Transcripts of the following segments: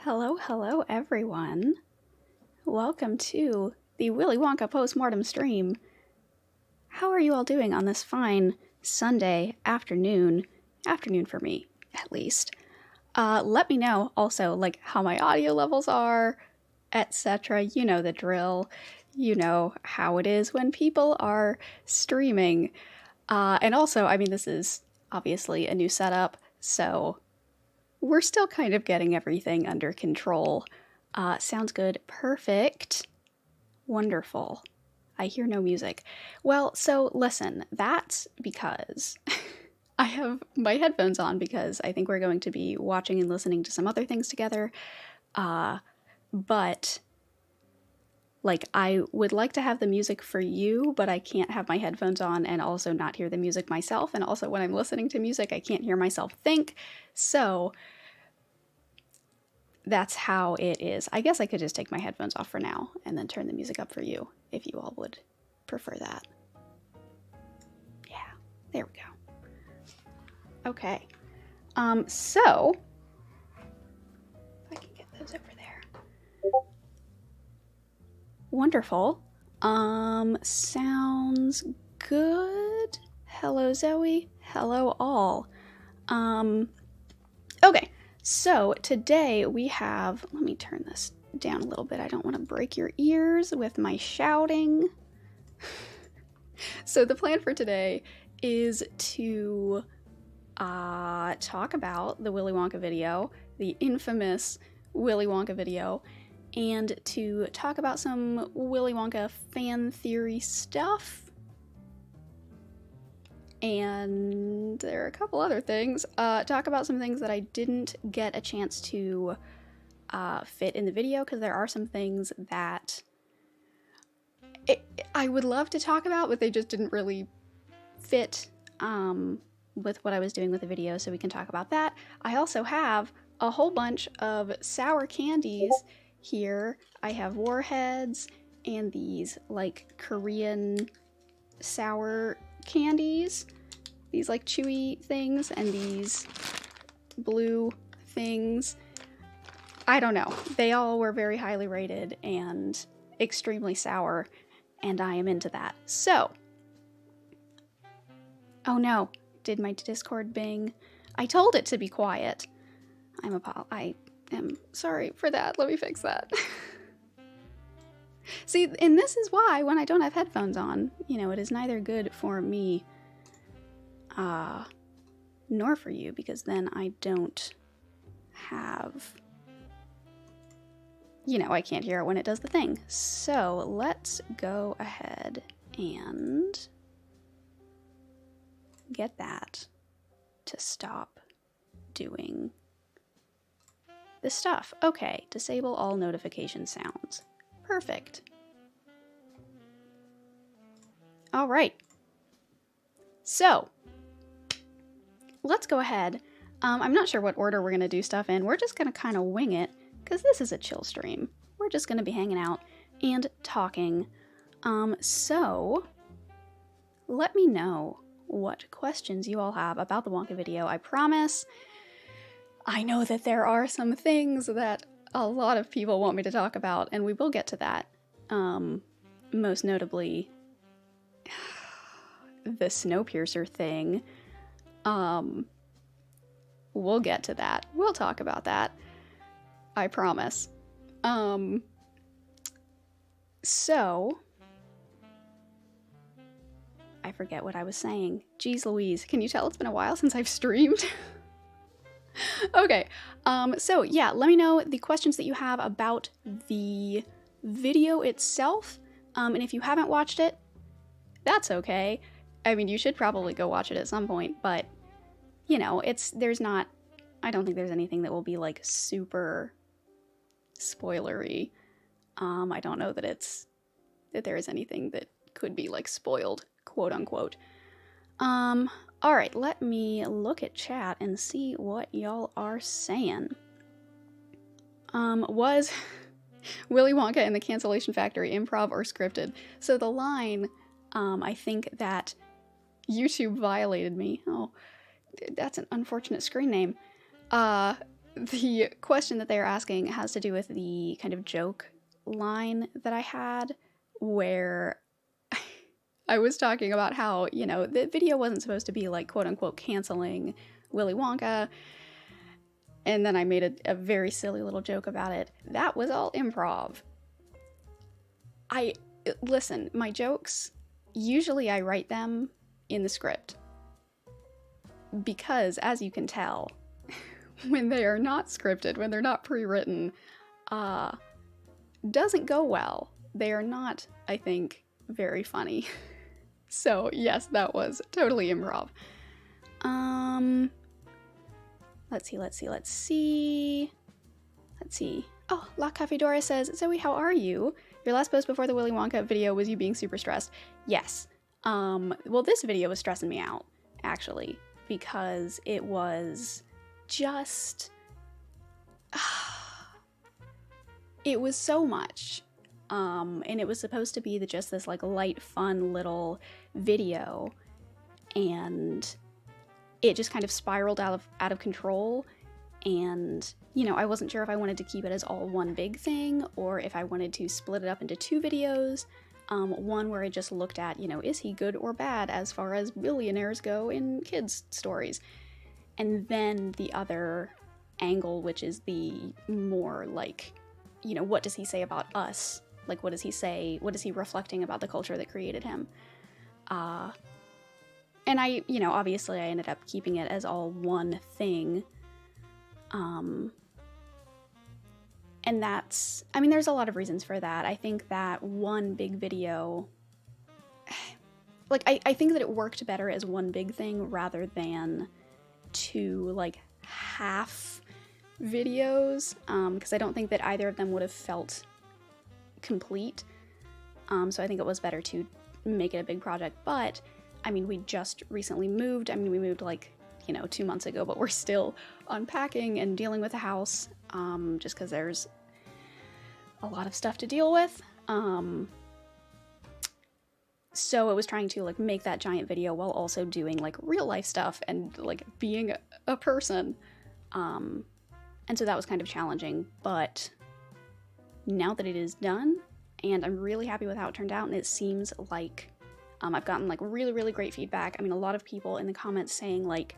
Hello, hello everyone. Welcome to the Willy Wonka Post-Mortem stream. How are you all doing on this fine Sunday afternoon for me, at least? Let me know also, like, how my audio levels are, etc. You know the drill. You know how it is when people are streaming. And also, I mean, this is obviously a new setup, so we're still kind of getting everything under control. Sounds good. Perfect. Wonderful. I hear no music. Well, so listen, that's because I have my headphones on because I think we're going to be watching and listening to some other things together. But like, I would like to have the music for you, but I can't have my headphones on and also not hear the music myself. And also when I'm listening to music, I can't hear myself think. So that's how it is. I guess I could just take my headphones off for now and then turn the music up for you if you all would prefer that. Yeah, there we go. Okay. So if I can get those over there. Wonderful. Sounds good. Hello, Zoe. Hello, all. Okay. So today we have, let me turn this down a little bit. I don't want to break your ears with my shouting. So the plan for today is to talk about the Willy Wonka video, the infamous Willy Wonka video, and to talk about some Willy Wonka fan theory stuff. And there are a couple other things. Talk about some things that I didn't get a chance to fit in the video, because there are some things that I would love to talk about, but they just didn't really fit with what I was doing with the video, so we can talk about that. I also have a whole bunch of sour candies here. I have warheads and these like Korean sour candies, these like chewy things, and these blue things. I don't know. They all were very highly rated and extremely sour, and I am into that. So, oh no, did my Discord bing? I told it to be quiet. I am sorry for that. Let me fix that. See, and this is why when I don't have headphones on, you know, it is neither good for me nor for you, because then I don't have, you know, I can't hear it when it does the thing. So let's go ahead and get that to stop doing this stuff. Okay, disable all notification sounds. Perfect. All right. So, let's go ahead. I'm not sure what order we're going to do stuff in. We're just going to kind of wing it, because this is a chill stream. We're just going to be hanging out and talking. So, let me know what questions you all have about the Wonka video. I promise, I know that there are some things that a lot of people want me to talk about, and we will get to that. Most notably, the Snowpiercer thing. We'll get to that. We'll talk about that. I promise. So, I forget what I was saying. Jeez Louise, can you tell it's been a while since I've streamed? Okay, so yeah, let me know the questions that you have about the video itself, and if you haven't watched it, that's okay. I mean, you should probably go watch it at some point, but, you know, I don't think there's anything that will be, like, super spoilery. I don't know that there is anything that could be, like, spoiled, quote unquote. Alright, let me look at chat and see what y'all are saying. Was Willy Wonka and the Cancellation Factory improv or scripted? So the line, I think that YouTube violated me. Oh, that's an unfortunate screen name. the question that they're asking has to do with the kind of joke line that I had where I was talking about how, you know, the video wasn't supposed to be like quote unquote canceling Willy Wonka. And then I made a very silly little joke about it. That was all improv. Listen, my jokes, usually I write them in the script. Because, as you can tell, when they are not scripted, when they're not pre-written, doesn't go well. They are not, I think, very funny. So, yes, that was totally improv. Let's see. Oh, La Cafedora says, Zoe, how are you? Your last post before the Willy Wonka video was you being super stressed. Yes. Well, this video was stressing me out, actually, because it was just... it was so much. And it was supposed to be just this, like, light, fun little video, and it just kind of spiraled out of control, and, you know, I wasn't sure if I wanted to keep it as all one big thing, or if I wanted to split it up into two videos, one where I just looked at, you know, is he good or bad as far as billionaires go in kids' stories, and then the other angle, which is the more, like, you know, what does he say about us? Like, what does he say? What is he reflecting about the culture that created him? And I, you know, obviously I ended up keeping it as all one thing. And that's, I mean, there's a lot of reasons for that. I think that one big video, like, I think that it worked better as one big thing rather than two, like, half videos, because I don't think that either of them would have felt complete. So I think it was better to make it a big project, but I mean, we just recently moved. I mean, we moved like, you know, 2 months ago, but we're still unpacking and dealing with the house, just because there's a lot of stuff to deal with. So it was trying to, like, make that giant video while also doing, like, real life stuff and, like, being a person. And so that was kind of challenging, but now that it is done, and I'm really happy with how it turned out, and it seems like I've gotten, like, really, really great feedback. I mean, a lot of people in the comments saying, like,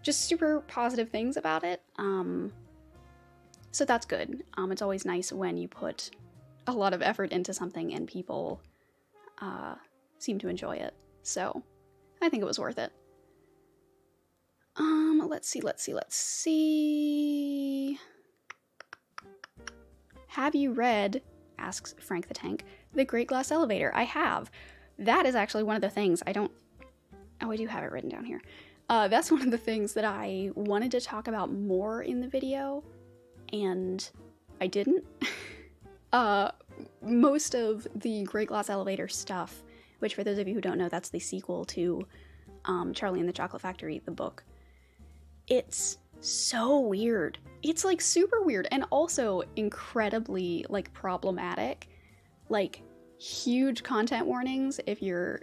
just super positive things about it. So that's good. It's always nice when you put a lot of effort into something and people seem to enjoy it. So I think it was worth it. Let's see. Have you read, asks Frank the Tank, The Great Glass Elevator? I have. That is actually one of the things I do have it written down here. That's one of the things that I wanted to talk about more in the video, and I didn't. Most of the Great Glass Elevator stuff, which for those of you who don't know, that's the sequel to Charlie and the Chocolate Factory, the book. It's so weird. It's, like, super weird, and also incredibly, like, problematic. Like, huge content warnings if you're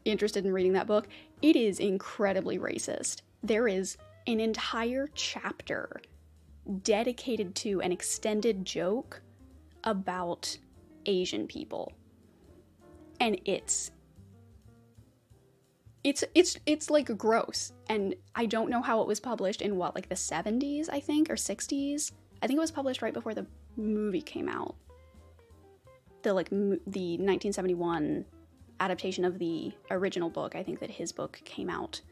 interested in reading that book. It is incredibly racist. There is an entire chapter dedicated to an extended joke about Asian people. And it's like gross, and I don't know how it was published in what, like the 70s, I think, or 60s. I think it was published right before the movie came out. The 1971 adaptation of the original book. I think that his book came out,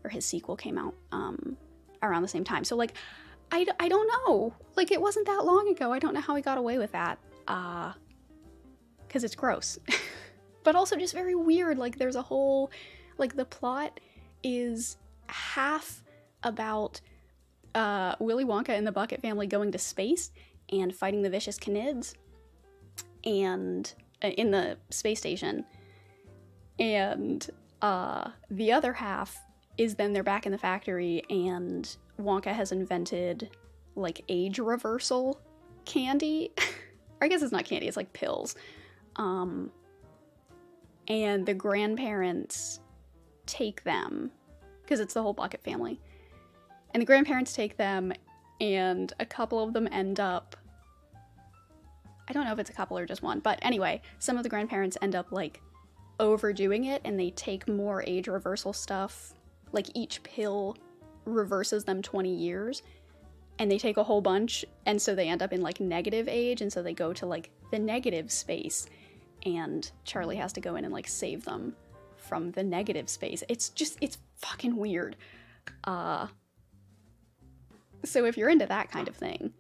or his sequel came out, around the same time. So, like, I don't know. Like, it wasn't that long ago. I don't know how he got away with that. Because it's gross. But also just very weird. Like, there's a whole... Like, the plot is half about Willy Wonka and the Bucket family going to space and fighting the vicious Canids and in the space station. And the other half is then they're back in the factory and Wonka has invented, like, age reversal candy. Or I guess it's not candy, it's like pills. And the grandparents take them, because it's the whole Bucket family, and the grandparents take them and a couple of them end up, I don't know if it's a couple or just one, but anyway, some of the grandparents end up like overdoing it, and they take more age reversal stuff. Like each pill reverses them 20 years, and they take a whole bunch, and so they end up in like negative age, and so they go to like the negative space, and Charlie has to go in and like save them from the negative space. It's fucking weird. So if you're into that kind of thing,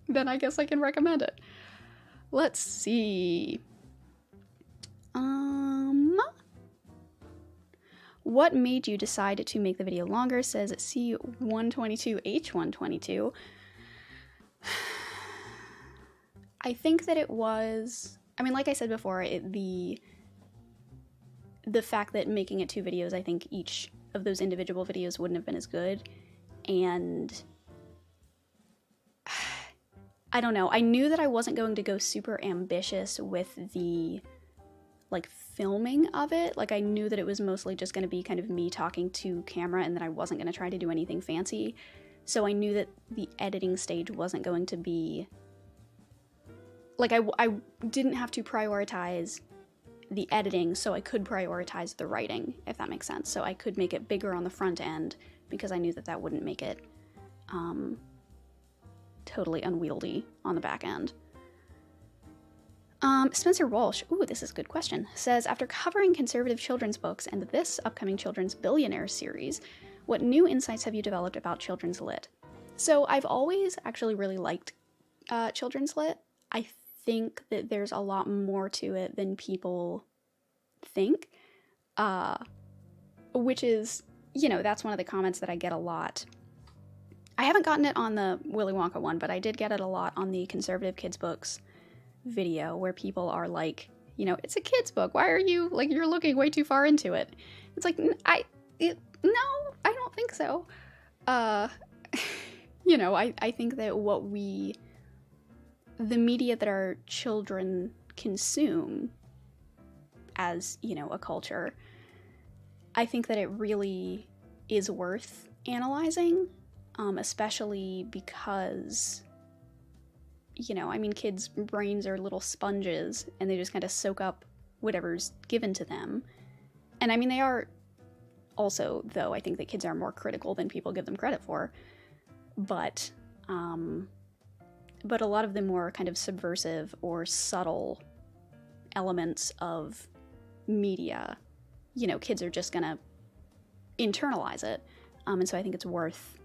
then I guess I can recommend it. Let's see. What made you decide to make the video longer, says C122H122. I think that it was, I mean, like I said before, the fact that making it 2 videos, I think each of those individual videos wouldn't have been as good. And I don't know. I knew that I wasn't going to go super ambitious with the like filming of it. Like I knew that it was mostly just going to be kind of me talking to camera, and that I wasn't going to try to do anything fancy. So I knew that the editing stage wasn't going to be like, I didn't have to prioritize the editing, so I could prioritize the writing, if that makes sense. So I could make it bigger on the front end because I knew that that wouldn't make it totally unwieldy on the back end. Spencer Walsh, ooh, this is a good question, says, after covering conservative children's books and this upcoming children's billionaire series, what new insights have you developed about children's lit? So I've always actually really liked children's lit. I think that there's a lot more to it than people think, which is, you know, that's one of the comments that I get a lot. I haven't gotten it on the Willy Wonka one, but I did get it a lot on the conservative kids books video, where people are like, you know, it's a kid's book, why are you, like, you're looking way too far into it. It's like, no, I don't think so. You know, I think that the media that our children consume as, you know, a culture, I think that it really is worth analyzing, especially because, you know, I mean, kids' brains are little sponges, and they just kind of soak up whatever's given to them. And I mean, they are also, though, I think that kids are more critical than people give them credit for. But a lot of the more kind of subversive or subtle elements of media, you know, kids are just gonna internalize it. And so I think it's worth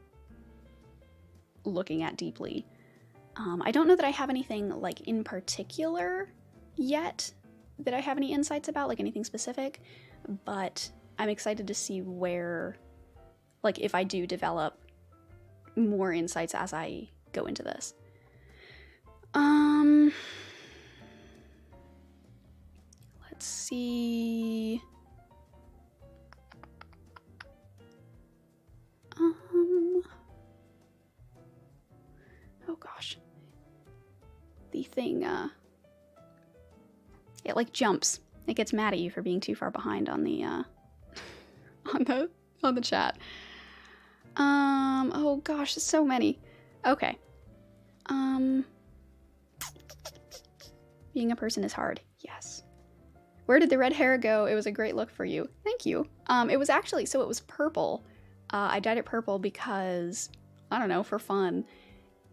looking at deeply. I don't know that I have anything, like, in particular yet that I have any insights about, like anything specific, but I'm excited to see where, like, if I do develop more insights as I go into this. Let's see. Oh gosh. The thing, it like jumps. It gets mad at you for being too far behind on the, on the chat. Oh gosh, so many. Okay. Being a person is hard. Yes. Where did the red hair go? It was a great look for you. Thank you. It was actually, so it was purple. I dyed it purple because, I don't know, for fun.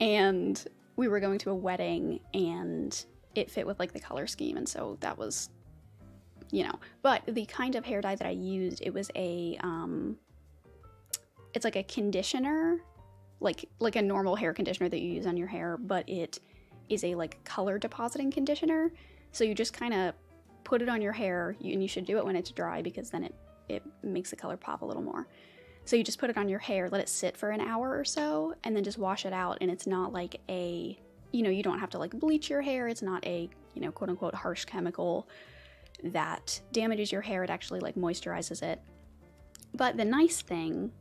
And we were going to a wedding, and it fit with, like, the color scheme, and so that was, you know. But the kind of hair dye that I used, it was a, it's like a conditioner, like a normal hair conditioner that you use on your hair, but it is a, like, color depositing conditioner. So you just kind of put it on your hair, and you should do it when it's dry, because then it makes the color pop a little more. So you just put it on your hair, let it sit for an hour or so, and then just wash it out. And it's not like a, you know, you don't have to, like, bleach your hair. It's not a, you know, quote unquote harsh chemical that damages your hair. It actually, like, moisturizes it. But the nice thing,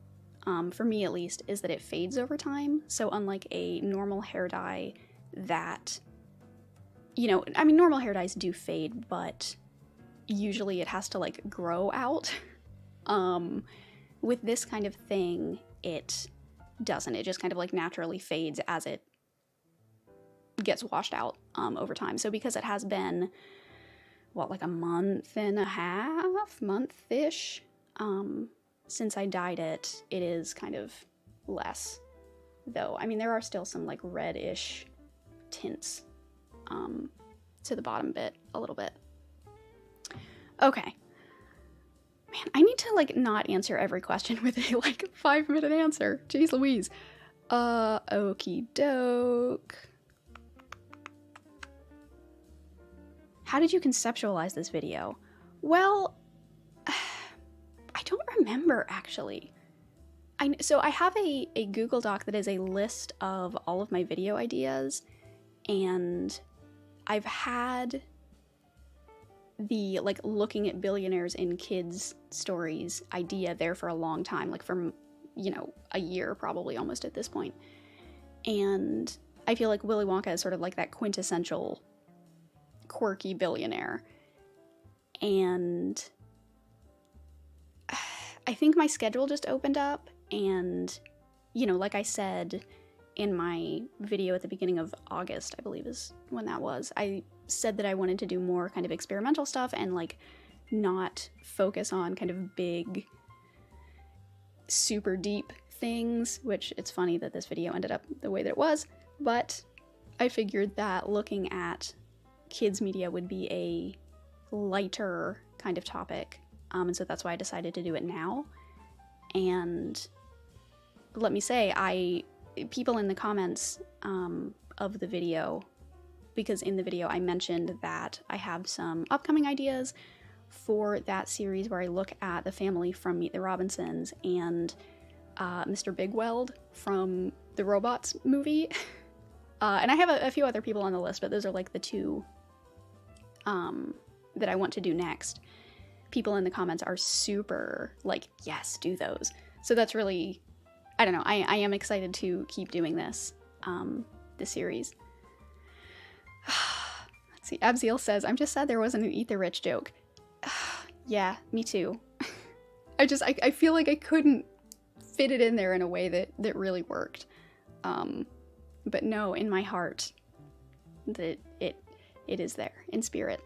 for me at least, is that it fades over time. So unlike a normal hair dye that, you know, I mean, normal hair dyes do fade, but usually it has to, like, grow out. With this kind of thing, it doesn't. It just kind of like naturally fades as it gets washed out over time. So because it has been, what, like a month and a half, month-ish, since I dyed it, it is kind of less. Though, I mean, there are still some like reddish tints to the bottom bit a little bit. Okay. Man, I need to like not answer every question with a like 5-minute answer. Jeez Louise. Okie doke. How did you conceptualize this video? Well, I don't remember actually. So I have a Google Doc that is a list of all of my video ideas, and I've had the like looking at billionaires in kids stories idea there for a long time, like for, you know, a year probably almost at this point. And I feel like Willy Wonka is sort of like that quintessential quirky billionaire. And I think my schedule just opened up, and, you know, like I said in my video at the beginning of August, I believe is when that was, I said that I wanted to do more kind of experimental stuff and like not focus on kind of big, super deep things, which it's funny that this video ended up the way that it was, but I figured that looking at kids media would be a lighter kind of topic, and so that's why I decided to do it now. And let me say, people in the comments of the video, because in the video I mentioned that I have some upcoming ideas for that series where I look at the family from Meet the Robinsons and Mr. Bigweld from the Robots movie. And I have a few other people on the list, but those are like the two that I want to do next. People in the comments are super like, yes, do those. So that's really, I don't know, I am excited to keep doing this series. Let's see, Abziel says, I'm just sad there wasn't an Eat the Rich joke. Yeah, me too. I feel like I couldn't fit it in there in a way that really worked. But no, in my heart, that it is there, in spirit.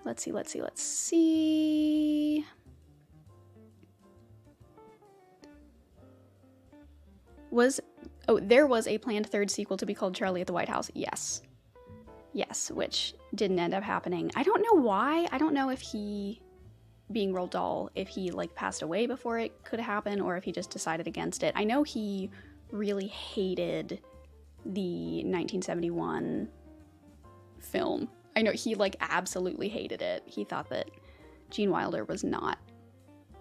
Let's see. There was a planned third sequel to be called Charlie at the White House. Yes, which didn't end up happening. I don't know why. I don't know if he, being Roald Dahl, if he like passed away before it could happen, or if he just decided against it. I know he really hated the 1971 film. I know he like absolutely hated it. He thought that Gene Wilder was not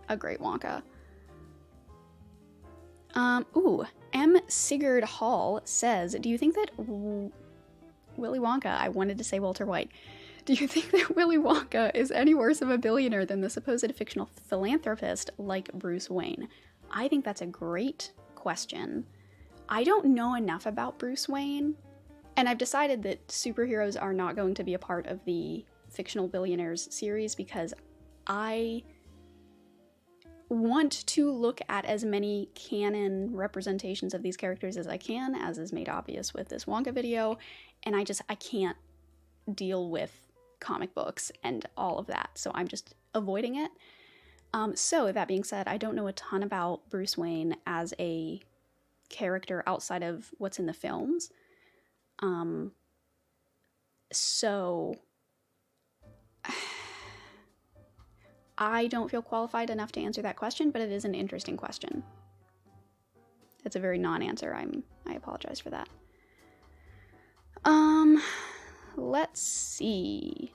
a great Wonka. M. Sigurd Hall says, do you think that Willy Wonka, I wanted to say Walter White, do you think that Willy Wonka is any worse of a billionaire than the supposed fictional philanthropist like Bruce Wayne? I think that's a great question. I don't know enough about Bruce Wayne, and I've decided that superheroes are not going to be a part of the fictional billionaires series because I want to look at as many canon representations of these characters as I can, as is made obvious with this Wonka video, and I can't deal with comic books and all of that, so I'm just avoiding it. So that being said, I don't know a ton about Bruce Wayne as a character outside of what's in the films. So I don't feel qualified enough to answer that question, but it is an interesting question. It's a very non-answer. I apologize for that. Let's see.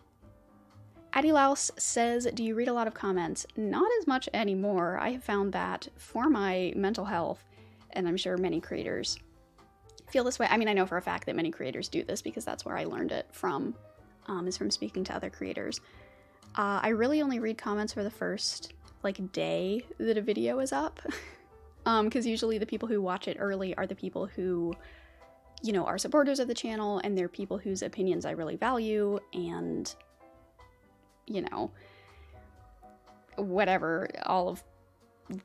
Addie Louse says, do you read a lot of comments? Not as much anymore. I have found that for my mental health, and I'm sure many creators feel this way. I mean, I know for a fact that many creators do this because that's where I learned it from, is from speaking to other creators. I really only read comments for the first, like, day that a video is up. Because usually the people who watch it early are the people who, you know, are supporters of the channel, and they're people whose opinions I really value, and, you know, whatever, all of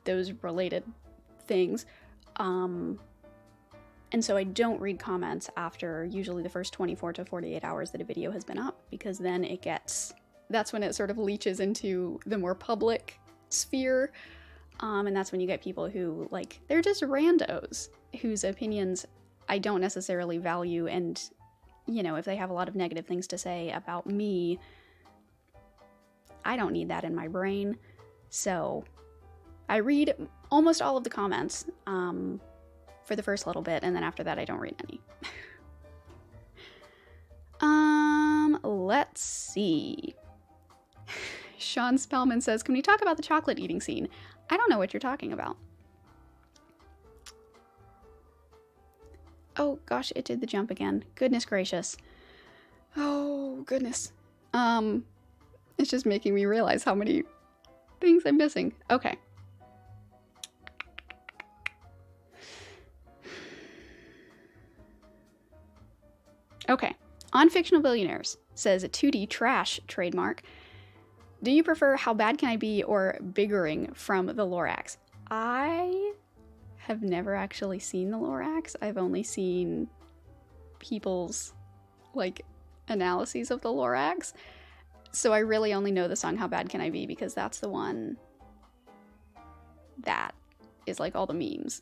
those related things. And so I don't read comments after usually the first 24 to 48 hours that a video has been up, because then that's when it sort of leaches into the more public sphere. And that's when you get people who, like, they're just randos whose opinions I don't necessarily value. And, you know, if they have a lot of negative things to say about me, I don't need that in my brain. So I read almost all of the comments for the first little bit, and then after that I don't read any. Let's see. Sean Spellman says, can we talk about the chocolate eating scene? I don't know what you're talking about. Oh gosh, it did the jump again. Goodness gracious. Oh goodness. It's just making me realize how many things I'm missing. Okay. Okay. On Fictional Billionaires says 2D trash trademark. Do you prefer How Bad Can I Be or Biggering from the Lorax? I have never actually seen the Lorax. I've only seen people's, like, analyses of the Lorax. So I really only know the song How Bad Can I Be because that's the one that is like all the memes.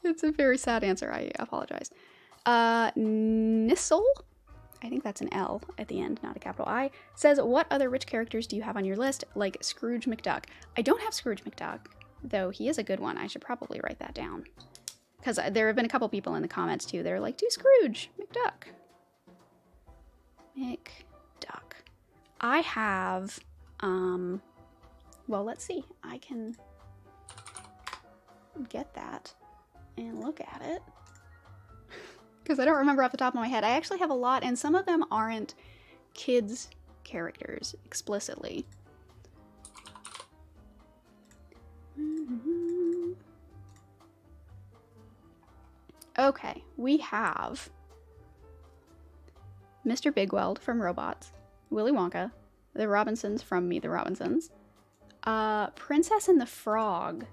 It's a very sad answer. I apologize. Nissel, I think that's an L at the end, not a capital I, says, what other rich characters do you have on your list, like Scrooge McDuck? I don't have Scrooge McDuck, though he is a good one. I should probably write that down. Because there have been a couple people in the comments, too. They're like, do Scrooge McDuck. McDuck. I have, well, let's see. I can get that and look at it. Because I don't remember off the top of my head. I actually have a lot, and some of them aren't kids' characters explicitly. Okay, we have Mr. Bigweld from Robots, Willy Wonka, the Robinsons from Meet the Robinsons, Princess and the Frog,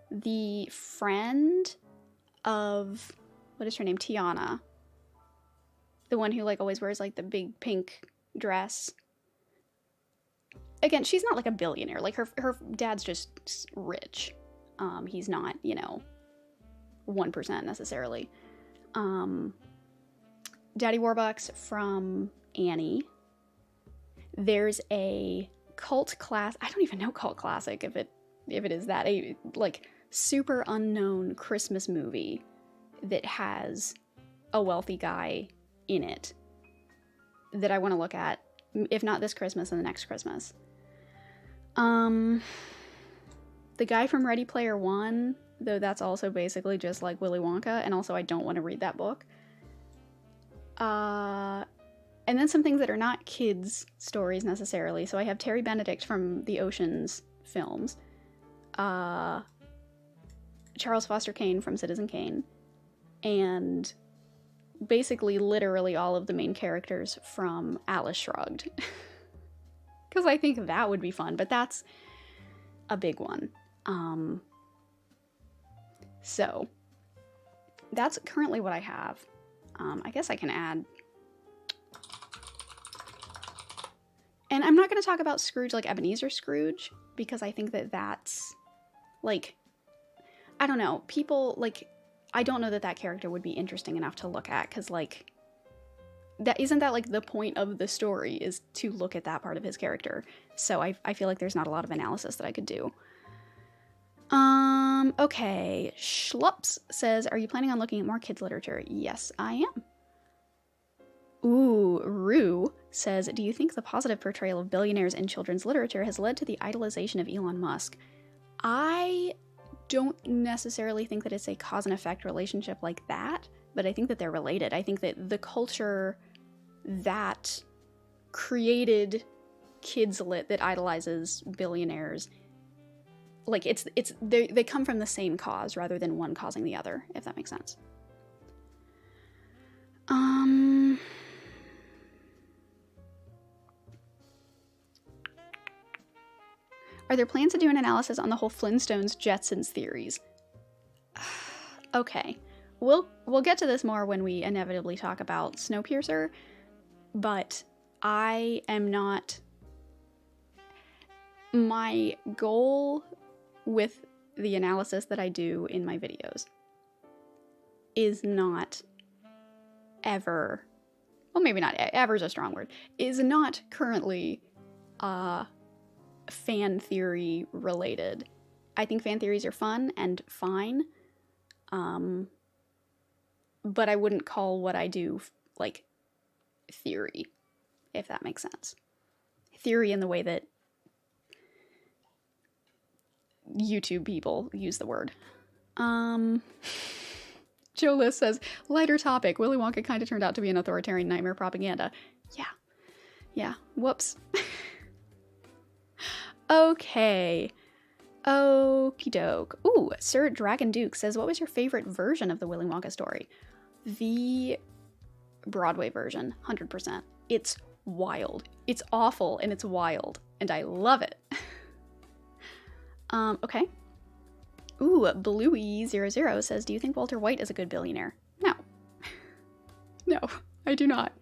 the friend of, what is her name, Tiana, the one who, like, always wears, like, the big pink dress. Again, she's not, like, a billionaire. Like, her dad's just rich. He's not, you know, 1% necessarily. Daddy Warbucks from Annie. There's a cult class. I don't even know cult classic if it is that, a, like, super unknown Christmas movie that has a wealthy guy in it that I want to look at, if not this Christmas, then the next Christmas. The guy from Ready Player One, though that's also basically just like Willy Wonka, and also I don't want to read that book. And then some things that are not kids' stories necessarily. So I have Terry Benedict from the Ocean's films, Charles Foster Kane from Citizen Kane, and basically literally all of the main characters from Atlas Shrugged. Because I think that would be fun, but that's a big one. So that's currently what I have. I guess I can add. And I'm not going to talk about Scrooge like Ebenezer Scrooge, because I think that that's, like, I don't know, people, like, I don't know that that character would be interesting enough to look at, because, like, that isn't that, like, the point of the story is to look at that part of his character. So I feel like there's not a lot of analysis that I could do. Okay, Schlups says, are you planning on looking at more kids literature? Yes, I am. Ooh, Rue says, do you think the positive portrayal of billionaires in children's literature has led to the idolization of Elon Musk? I don't necessarily think that it's a cause and effect relationship like that, but I think that they're related. I think that the culture that created kids lit that idolizes billionaires, like, they come from the same cause rather than one causing the other, if that makes sense. Are there plans to do an analysis on the whole Flintstones Jetsons theories? Okay. We'll get to this more when we inevitably talk about Snowpiercer, but I am not... My goal with the analysis that I do in my videos is not ever... Well, maybe not ever is a strong word. Is not currently fan theory related. I think fan theories are fun and fine. But I wouldn't call what I do, like, theory, if that makes sense. Theory in the way that YouTube people use the word. Joe Liss says, lighter topic. Willy Wonka kind of turned out to be an authoritarian nightmare propaganda. Yeah. Whoops. Okay. Okie doke. Ooh, Sir Dragon Duke says, what was your favorite version of the Willy Wonka story? The Broadway version, 100%. It's wild. It's awful and it's wild, and I love it. Okay. Ooh, Bluey00 says, do you think Walter White is a good billionaire? No. No, I do not.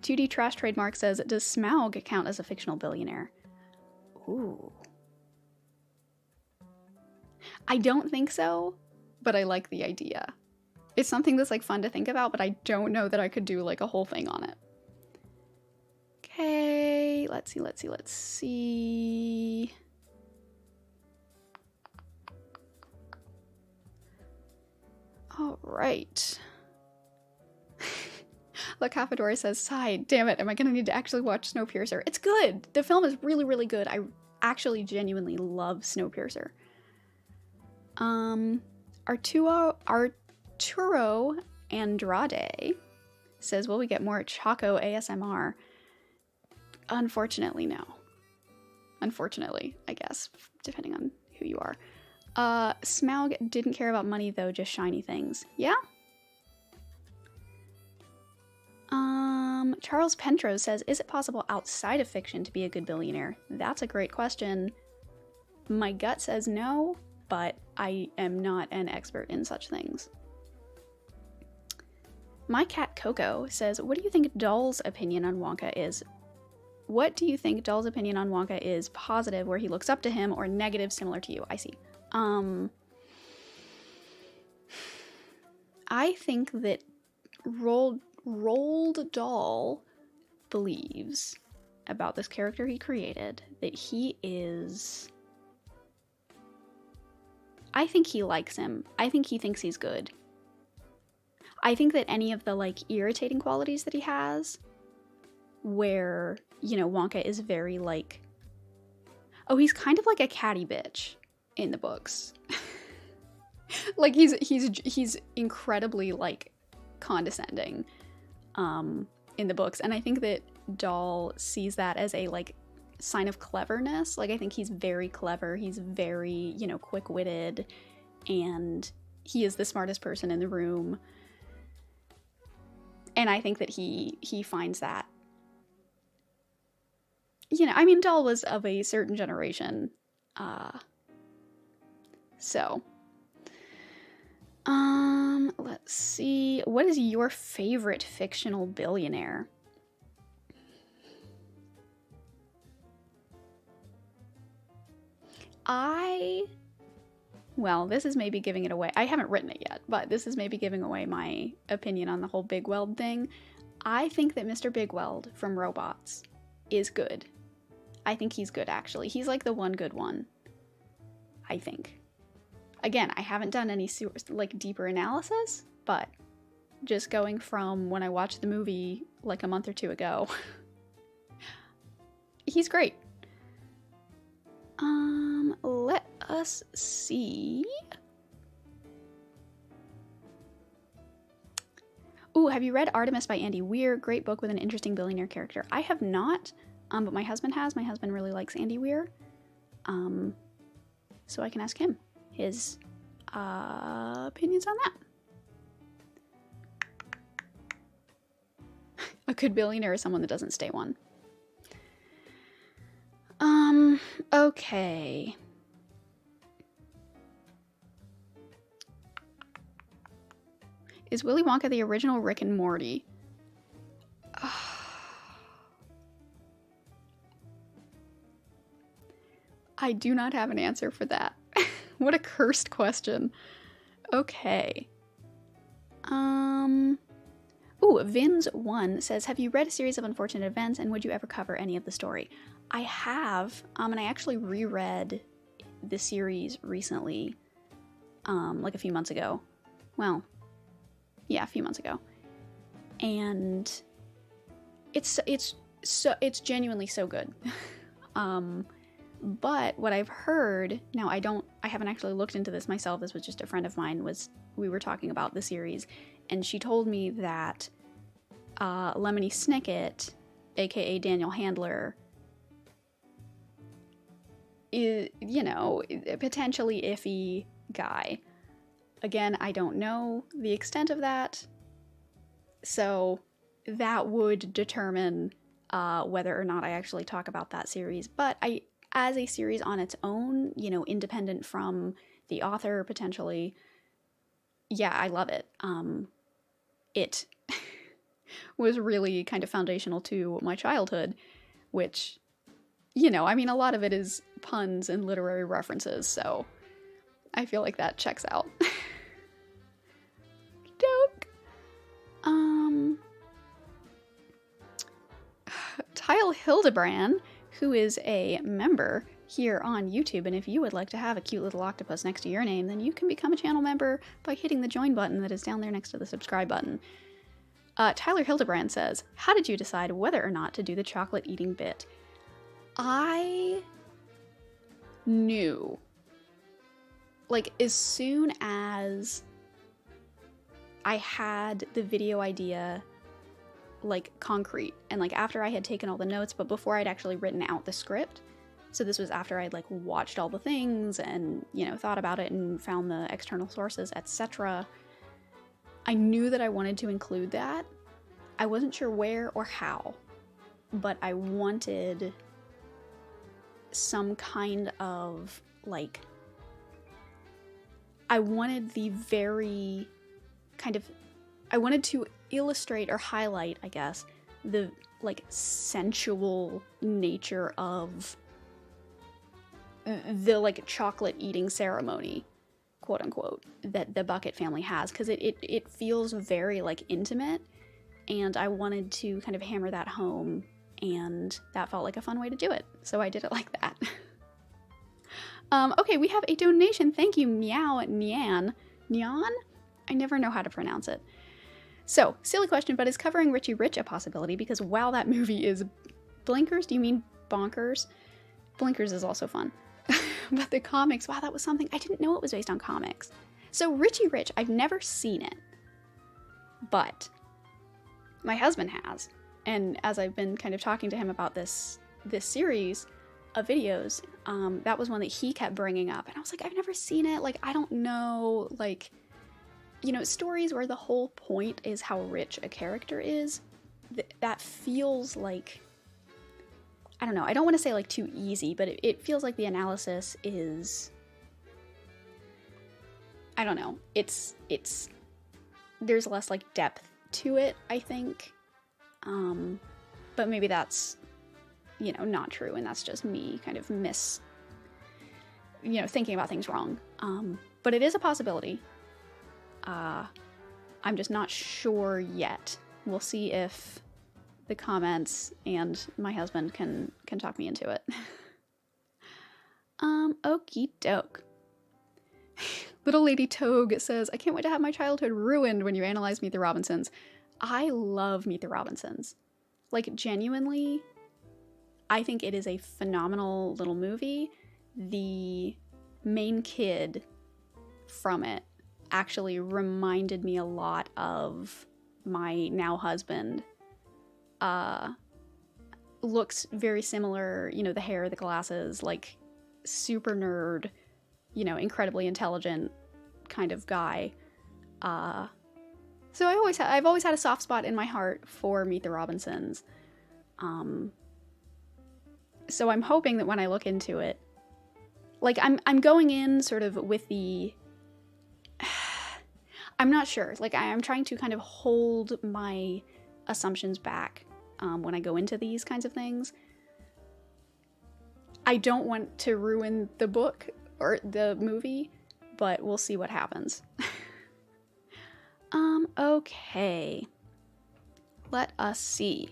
2D Trash Trademark says, does Smaug count as a fictional billionaire? Ooh. I don't think so, but I like the idea. It's something that's like fun to think about, but I don't know that I could do like a whole thing on it. Okay, let's see. All right. La Cafadora says, sigh, damn it, am I gonna need to actually watch Snowpiercer? It's good! The film is really, really good. I actually genuinely love Snowpiercer. Arturo Andrade says, will we get more Choco ASMR? Unfortunately, no. Unfortunately, I guess, depending on who you are. Smaug didn't care about money, though, just shiny things. Yeah? Charles Pentrose says, is it possible outside of fiction to be a good billionaire? That's a great question. My gut says no, but I am not an expert in such things. My cat Coco says, what do you think Doll's opinion on Wonka is? What do you think Doll's opinion on Wonka is? Positive, where he looks up to him, or negative, similar to you? I see. I think that Roald Dahl believes about this character he created that he is... I think he likes him. I think he thinks he's good. I think that any of the, like, irritating qualities that he has, where, you know, Wonka is very, like... Oh, he's kind of like a catty bitch in the books. Like, he's incredibly, like, condescending in the books, and I think that Dahl sees that as a, like, sign of cleverness. Like, I think he's very clever, he's very, you know, quick-witted, and he is the smartest person in the room, and I think that he finds that, you know, I mean, Dahl was of a certain generation, so... let's see. What is your favorite fictional billionaire? Well, this is maybe giving it away. I haven't written it yet, but this is maybe giving away my opinion on the whole Big Weld thing. I think that Mr. Big Weld from Robots is good. I think he's good, actually. He's like the one good one, I think. Again, I haven't done any like deeper analysis, but just going from when I watched the movie like a month or two ago, he's great. Let us see. Ooh, have you read Artemis by Andy Weir? Great book with an interesting billionaire character. I have not, but my husband has. My husband really likes Andy Weir. So I can ask him his opinions on that. A good billionaire is someone that doesn't stay one. Okay. Is Willy Wonka the original Rick and Morty? I do not have an answer for that. What a cursed question. Okay. Ooh, Vins1 says, have you read A Series of Unfortunate Events, and would you ever cover any of the story? I have, and I actually reread the series recently, like a few months ago. Well, yeah, a few months ago. And it's genuinely so good. But what I've heard, now I haven't actually looked into this myself, this was just a friend of mine, we were talking about the series, and she told me that Lemony Snicket, aka Daniel Handler, is, you know, a potentially iffy guy. Again, I don't know the extent of that, so that would determine whether or not I actually talk about that series. But as a series on its own, you know, independent from the author potentially, yeah, I love it. It was really kind of foundational to my childhood, which, you know, I mean, a lot of it is puns and literary references, so I feel like that checks out. Dope. Tyle Hildebrand, who is a member here on YouTube, and if you would like to have a cute little octopus next to your name, then you can become a channel member by hitting the join button that is down there next to the subscribe button. Tyler Hildebrand says, how did you decide whether or not to do the chocolate eating bit? I knew, like, as soon as I had the video idea, like, concrete, and like after I had taken all the notes, but before I'd actually written out the script. So this was after I'd like watched all the things and, you know, thought about it and found the external sources, etc. I knew that I wanted to include that. I wasn't sure where or how, but I wanted some kind of, like, I wanted the very kind of, I wanted to illustrate or highlight, I guess, the, like, sensual nature of the, like, chocolate eating ceremony, quote unquote, that the Bucket family has, because it feels very, like, intimate, and I wanted to kind of hammer that home, and that felt like a fun way to do it, so I did it like that. Okay, we have a donation. Thank you, Meow Nyan. Nyan? I never know how to pronounce it. So, silly question, but is covering Richie Rich a possibility? Because, wow, that movie is Blinkers? Do you mean Bonkers? Blinkers is also fun. But the comics, wow, that was something. I didn't know it was based on comics. So, Richie Rich, I've never seen it. But my husband has. And as I've been kind of talking to him about this series of videos, that was one that he kept bringing up. And I was like, I've never seen it. Like, I don't know, like, you know, stories where the whole point is how rich a character is, that feels like, I don't know, I don't want to say like too easy, but it feels like the analysis is, I don't know, it's, there's less like depth to it, I think, but maybe that's, you know, not true, and that's just me kind of thinking about things wrong, but it is a possibility. I'm just not sure yet. We'll see if the comments and my husband can talk me into it. Okie doke. Little Lady Togue says, I can't wait to have my childhood ruined when you analyze Meet the Robinsons. I love Meet the Robinsons. Like, genuinely, I think it is a phenomenal little movie. The main kid from it actually reminded me a lot of my now husband. Looks very similar, you know, the hair, the glasses, like super nerd, you know, incredibly intelligent kind of guy. So I've always had a soft spot in my heart for Meet the Robinsons. So I'm hoping that when I look into it, like I'm going in sort of with the, I'm not sure. Like I'm trying to kind of hold my assumptions back when I go into these kinds of things. I don't want to ruin the book or the movie, but we'll see what happens. Okay. Let us see.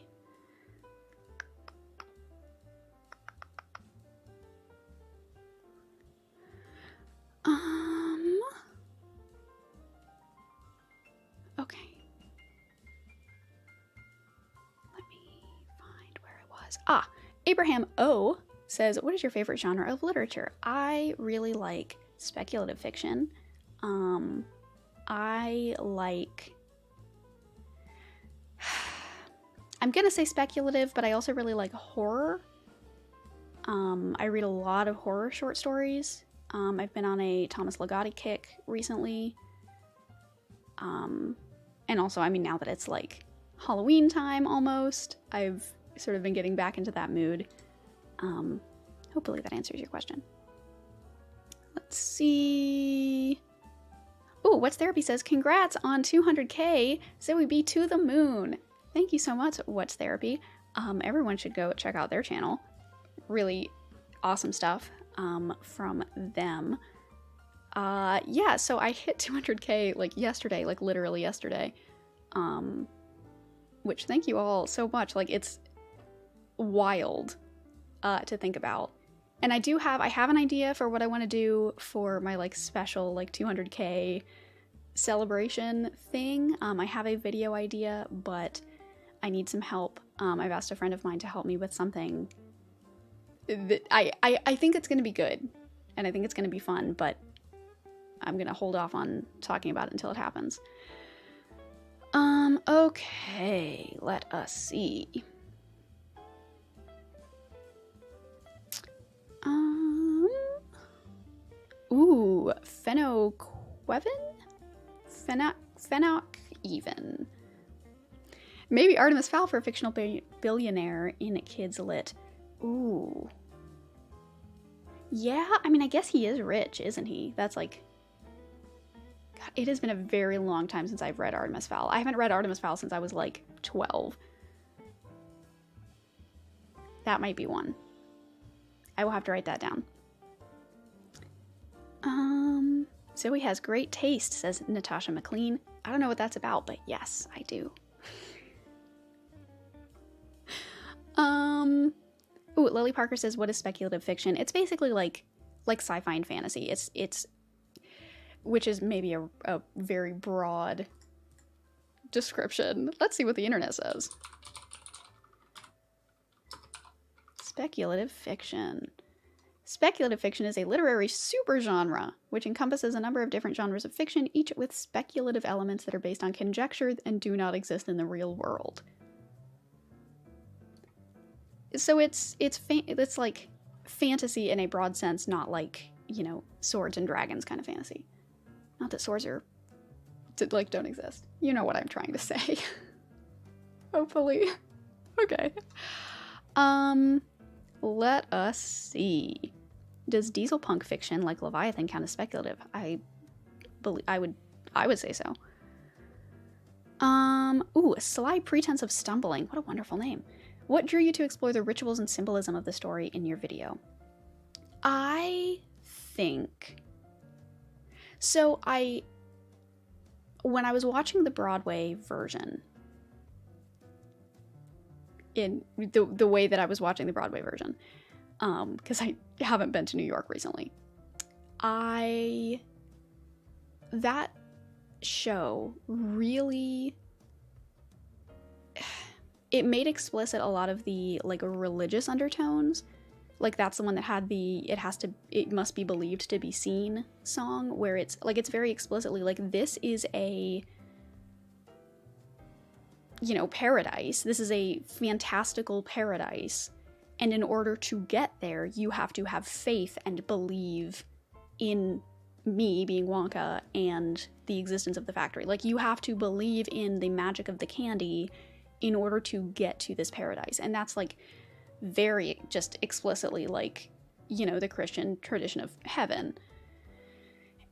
Okay. Let me find where it was. Abraham O says, what is your favorite genre of literature? I really like speculative fiction. I like, I'm gonna say speculative, but I also really like horror. I read a lot of horror short stories. I've been on a Thomas Ligotti kick recently. And also, I mean, now that it's like Halloween time almost, I've sort of been getting back into that mood. Hopefully that answers your question. Let's see. Ooh, What's Therapy says, congrats on 200K. Zoe B to the moon. Thank you so much, What's Therapy. Everyone should go check out their channel. Really awesome stuff from them. Yeah, so I hit 200K like yesterday, like literally yesterday. Which thank you all so much. Like it's wild to think about. And I have an idea for what I want to do for my like special like 200K celebration thing. I have a video idea, but I need some help. I've asked a friend of mine to help me with something that I think it's going to be good, and I think it's going to be fun, but I'm going to hold off on talking about it until it happens. Okay, let us see. Ooh, Phenoquevin? Phenok even. Maybe Artemis Fowl for a fictional billionaire in Kids Lit. Ooh. Yeah, I mean, I guess he is rich, isn't he? That's like... God, it has been a very long time since I've read Artemis Fowl. I haven't read Artemis Fowl since I was like 12. That might be one. I will have to write that down. Zoe has great taste, says Natasha McLean. I don't know what that's about, but yes, I do. Ooh, Lily Parker says, what is speculative fiction? It's basically like sci-fi and fantasy. It's which is maybe a very broad description. Let's see what the internet says. Speculative fiction. Speculative fiction is a literary supergenre which encompasses a number of different genres of fiction, each with speculative elements that are based on conjecture and do not exist in the real world. So it's like fantasy in a broad sense, not like, you know, swords and dragons kind of fantasy. Not that swords are like don't exist. You know what I'm trying to say. Hopefully. Okay. Let us see. Does diesel punk fiction like Leviathan count as speculative? I would say so. Ooh, a sly pretense of stumbling. What a wonderful name. What drew you to explore the rituals and symbolism of the story in your video? I think... So when I was watching the Broadway version, in the way that I was watching the Broadway version, because I haven't been to New York recently, that show really, it made explicit a lot of the like religious undertones. Like that's the one that had the it must be believed to be seen song, where it's like it's very explicitly like this is a, you know, paradise. This is a fantastical paradise, and in order to get there you have to have faith and believe in me being Wonka and the existence of the factory. Like you have to believe in the magic of the candy in order to get to this paradise. And that's like very just explicitly like, you know, the Christian tradition of heaven.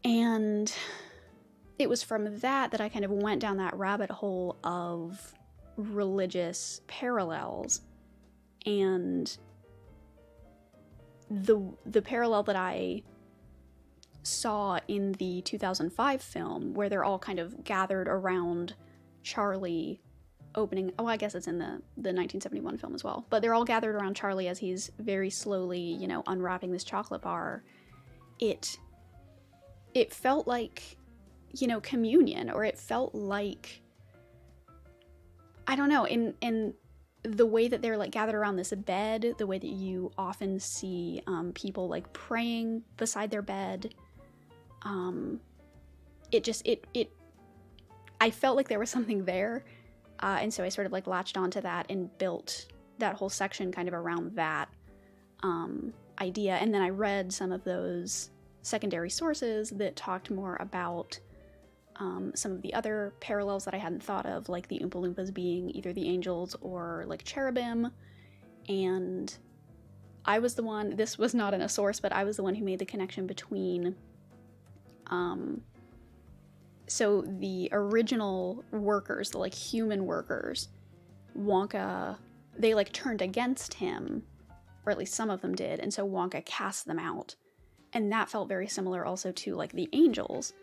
And it was from that I kind of went down that rabbit hole of religious parallels. And the parallel that I saw in the 2005 film, where they're all kind of gathered around Charlie opening, oh, I guess it's in the 1971 film as well, but they're all gathered around Charlie as he's very slowly, you know, unwrapping this chocolate bar. It felt like, you know, communion, or it felt like, I don't know, in the way that they're like gathered around this bed, the way that you often see people like praying beside their bed. I felt like there was something there. And so I sort of like latched onto that and built that whole section kind of around that idea. And then I read some of those secondary sources that talked more about some of the other parallels that I hadn't thought of, like the Oompa Loompas being either the angels or like cherubim. And I was the one, this was not in a source, but I was the one who made the connection between so the original workers, the like human workers, Wonka, they like turned against him, or at least some of them did, and so Wonka cast them out. And that felt very similar also to like the angels,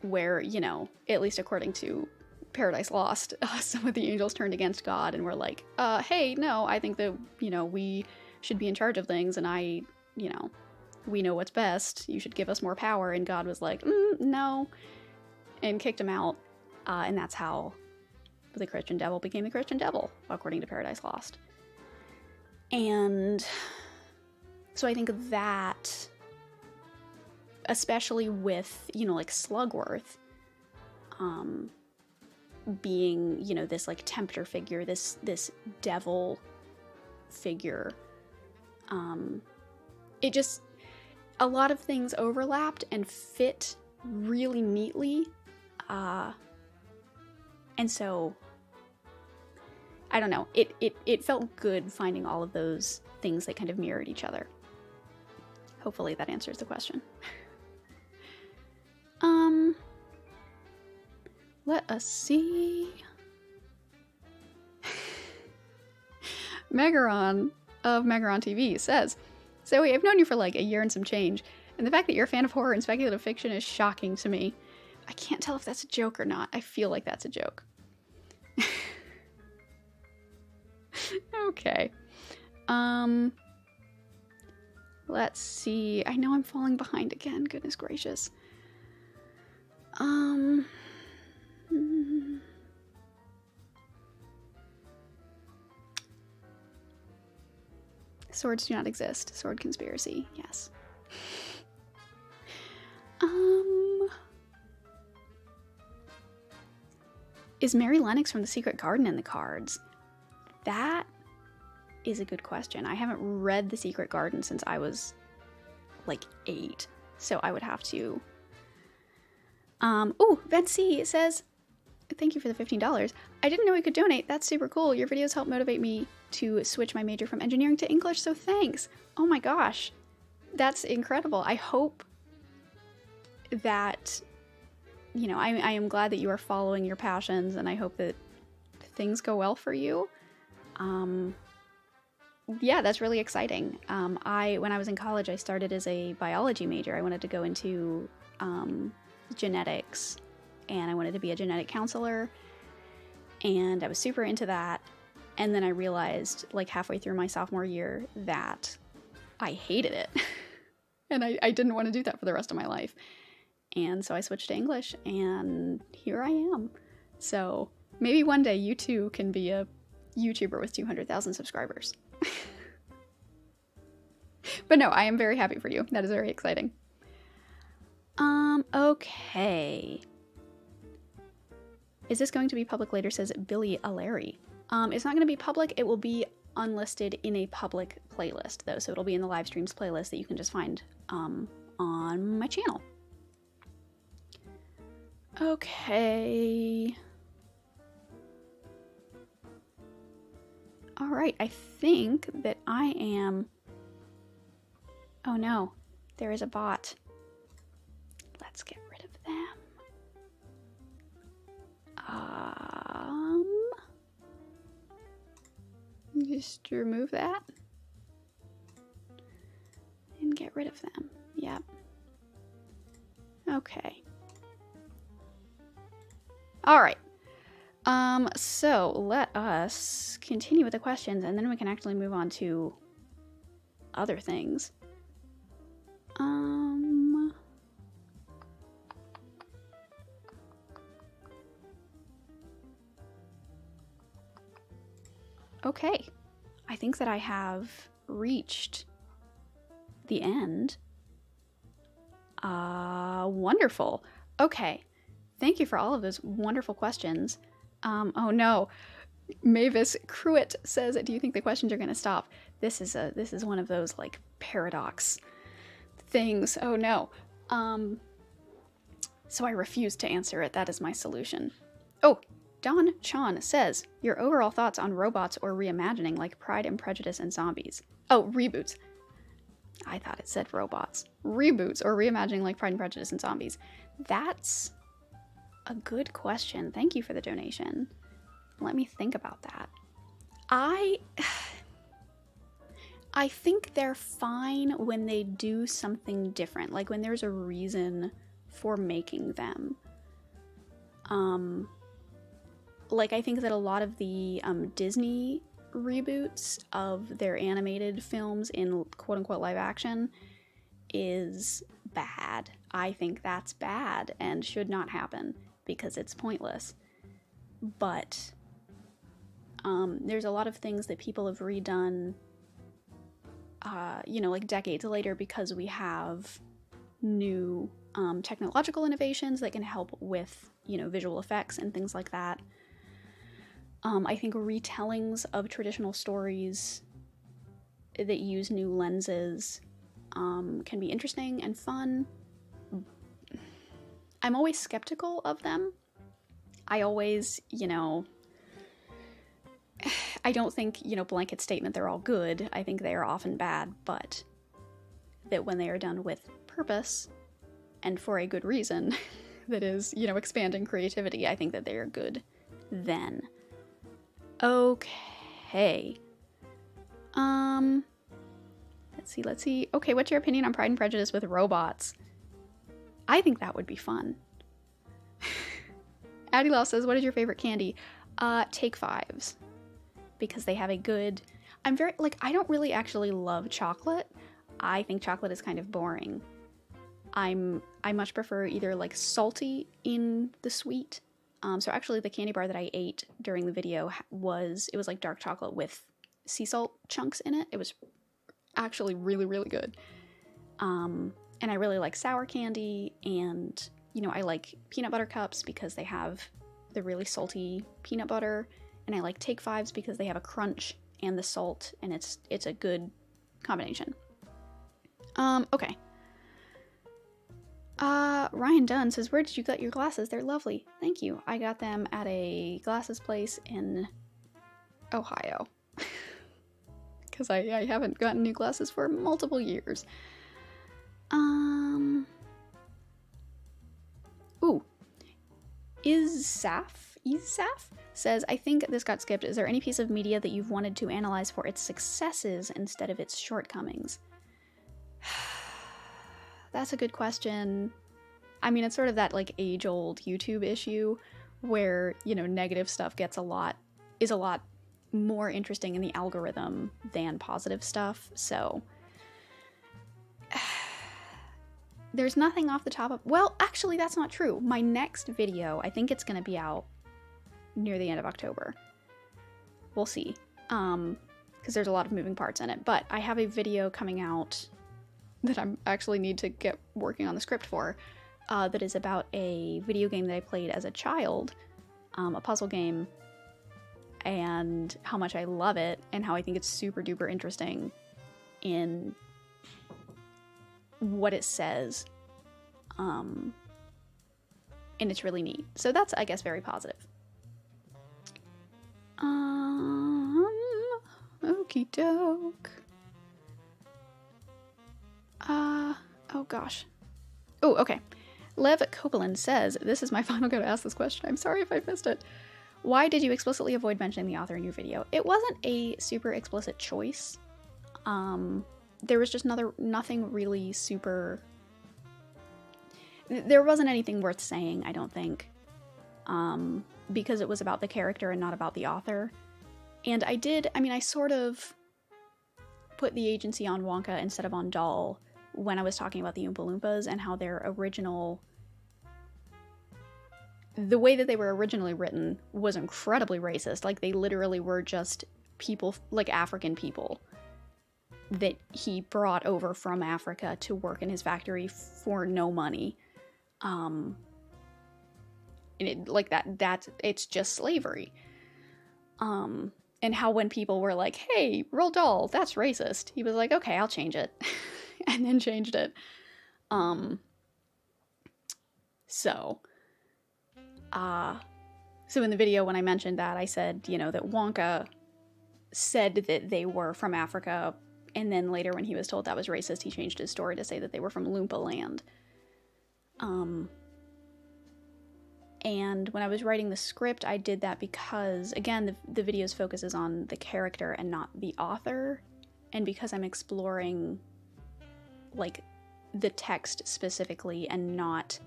where, you know, at least according to Paradise Lost, some of the angels turned against God and were like, hey, no, I think that, you know, we should be in charge of things, and you know, we know what's best, you should give us more power. And God was like, no, and kicked him out. And that's how the Christian devil became the Christian devil, according to Paradise Lost. And so I think that, especially with, you know, like Slugworth being, you know, this like tempter figure, this devil figure, it just, a lot of things overlapped and fit really neatly. And so, I don't know, it felt good finding all of those things that kind of mirrored each other. Hopefully that answers the question. Let us see. Megaron of Megaron TV says, Zoe, I've known you for like a year and some change, and the fact that you're a fan of horror and speculative fiction is shocking to me. I can't tell if that's a joke or not. I feel like that's a joke. Okay. Let's see. I know I'm falling behind again. Goodness gracious. Swords do not exist. Sword conspiracy. Yes. Is Mary Lennox from The Secret Garden in the cards? That is a good question. I haven't read The Secret Garden since I was like 8, so I would have to. Oh, Betsy says, thank you for the $15. I didn't know we could donate. That's super cool. Your videos help motivate me to switch my major from engineering to English, so thanks. Oh my gosh, that's incredible. I hope that, you know, I am glad that you are following your passions, and I hope that things go well for you. Yeah, that's really exciting. When I was in college, I started as a biology major. I wanted to go into genetics, and I wanted to be a genetic counselor, and I was super into that. And then I realized, like halfway through my sophomore year, that I hated it. And I didn't want to do that for the rest of my life. And so I switched to English, and here I am. So maybe one day you too can be a YouTuber with 200,000 subscribers. But no, I am very happy for you. That is very exciting. Okay. Is this going to be public later, says Billy Alary. It's not going to be public. It will be unlisted in a public playlist, though. So it'll be in the live streams playlist that you can just find on my channel. Okay. All right, I think that I am... Oh no, there is a bot. Let's get rid of them. Just remove that. And get rid of them. Yep. Okay. Alright. So let us continue with the questions and then we can actually move on to other things. Okay. I think that I have reached the end. Wonderful. Okay. Thank you for all of those wonderful questions. Oh no. Mavis Cruitt says, do you think the questions are going to stop? This is one of those like paradox things. Oh no. So I refuse to answer it. That is my solution. Oh, Don Chan says, your overall thoughts on robots or reimagining like Pride and Prejudice and zombies. Oh, reboots. I thought it said robots. Reboots or reimagining like Pride and Prejudice and zombies. That's a good question. Thank you for the donation. Let me think about that. I think they're fine when they do something different, like when there's a reason for making them. Like I think that a lot of the Disney reboots of their animated films in quote-unquote live action is bad. I think that's bad and should not happen because it's pointless. But there's a lot of things that people have redone, you know, like decades later because we have new technological innovations that can help with, you know, visual effects and things like that. I think retellings of traditional stories that use new lenses can be interesting and fun. I'm always skeptical of them. I always, you know, I don't think, you know, blanket statement they're all good. I think they are often bad, but that when they are done with purpose and for a good reason, that is, you know, expanding creativity, I think that they are good then. Okay. Let's see. Okay, what's your opinion on Pride and Prejudice with robots? I think that would be fun. Addie Law says, what is your favorite candy? Take Fives. Because they have a good... I don't really actually love chocolate. I think chocolate is kind of boring. I much prefer either like salty in the sweet. So actually the candy bar that I ate during the video was like dark chocolate with sea salt chunks in it. It was actually really, really good. And I really like sour candy, and, you know, I like peanut butter cups because they have the really salty peanut butter, and I like Take Fives because they have a crunch and the salt, and it's a good combination. Okay. Ryan Dunn says, where did you get your glasses? They're lovely. Thank you. I got them at a glasses place in Ohio. Because I haven't gotten new glasses for multiple years. Ooh. Isaf says, I think this got skipped. Is there any piece of media that you've wanted to analyze for its successes instead of its shortcomings? That's a good question. I mean, it's sort of that like age-old YouTube issue where, you know, negative stuff is a lot more interesting in the algorithm than positive stuff. So there's nothing off the top of... Well, actually, that's not true. My next video, I think it's going to be out near the end of October. We'll see. Because there's a lot of moving parts in it. But I have a video coming out that I actually need to get working on the script for, that is about a video game that I played as a child, a puzzle game, and how much I love it, and how I think it's super duper interesting in what it says, and it's really neat. So that's, I guess, very positive. Okie doke. Oh gosh. Oh, okay. Lev Copeland says, this is my final go to ask this question. I'm sorry if I missed it. Why did you explicitly avoid mentioning the author in your video? It wasn't a super explicit choice. There was just nothing really super... There wasn't anything worth saying, I don't think. Because it was about the character and not about the author. And I sort of put the agency on Wonka instead of on Doll when I was talking about the Oompa Loompas and how their original... The way that they were originally written was incredibly racist. Like, they literally were just people, like African people, that he brought over from Africa to work in his factory for no money. And it, like that, it's just slavery. And how when people were like, hey, Roald Dahl, that's racist, he was like, okay, I'll change it. And then changed it. So in the video when I mentioned that, I said, that Wonka said that they were from Africa, and then later when he was told that was racist, he changed his story to say that they were from Loompa Land. And when I was writing the script, I did that because, again, the video's focus is on the character and not the author, and because I'm exploring, like, the text specifically and not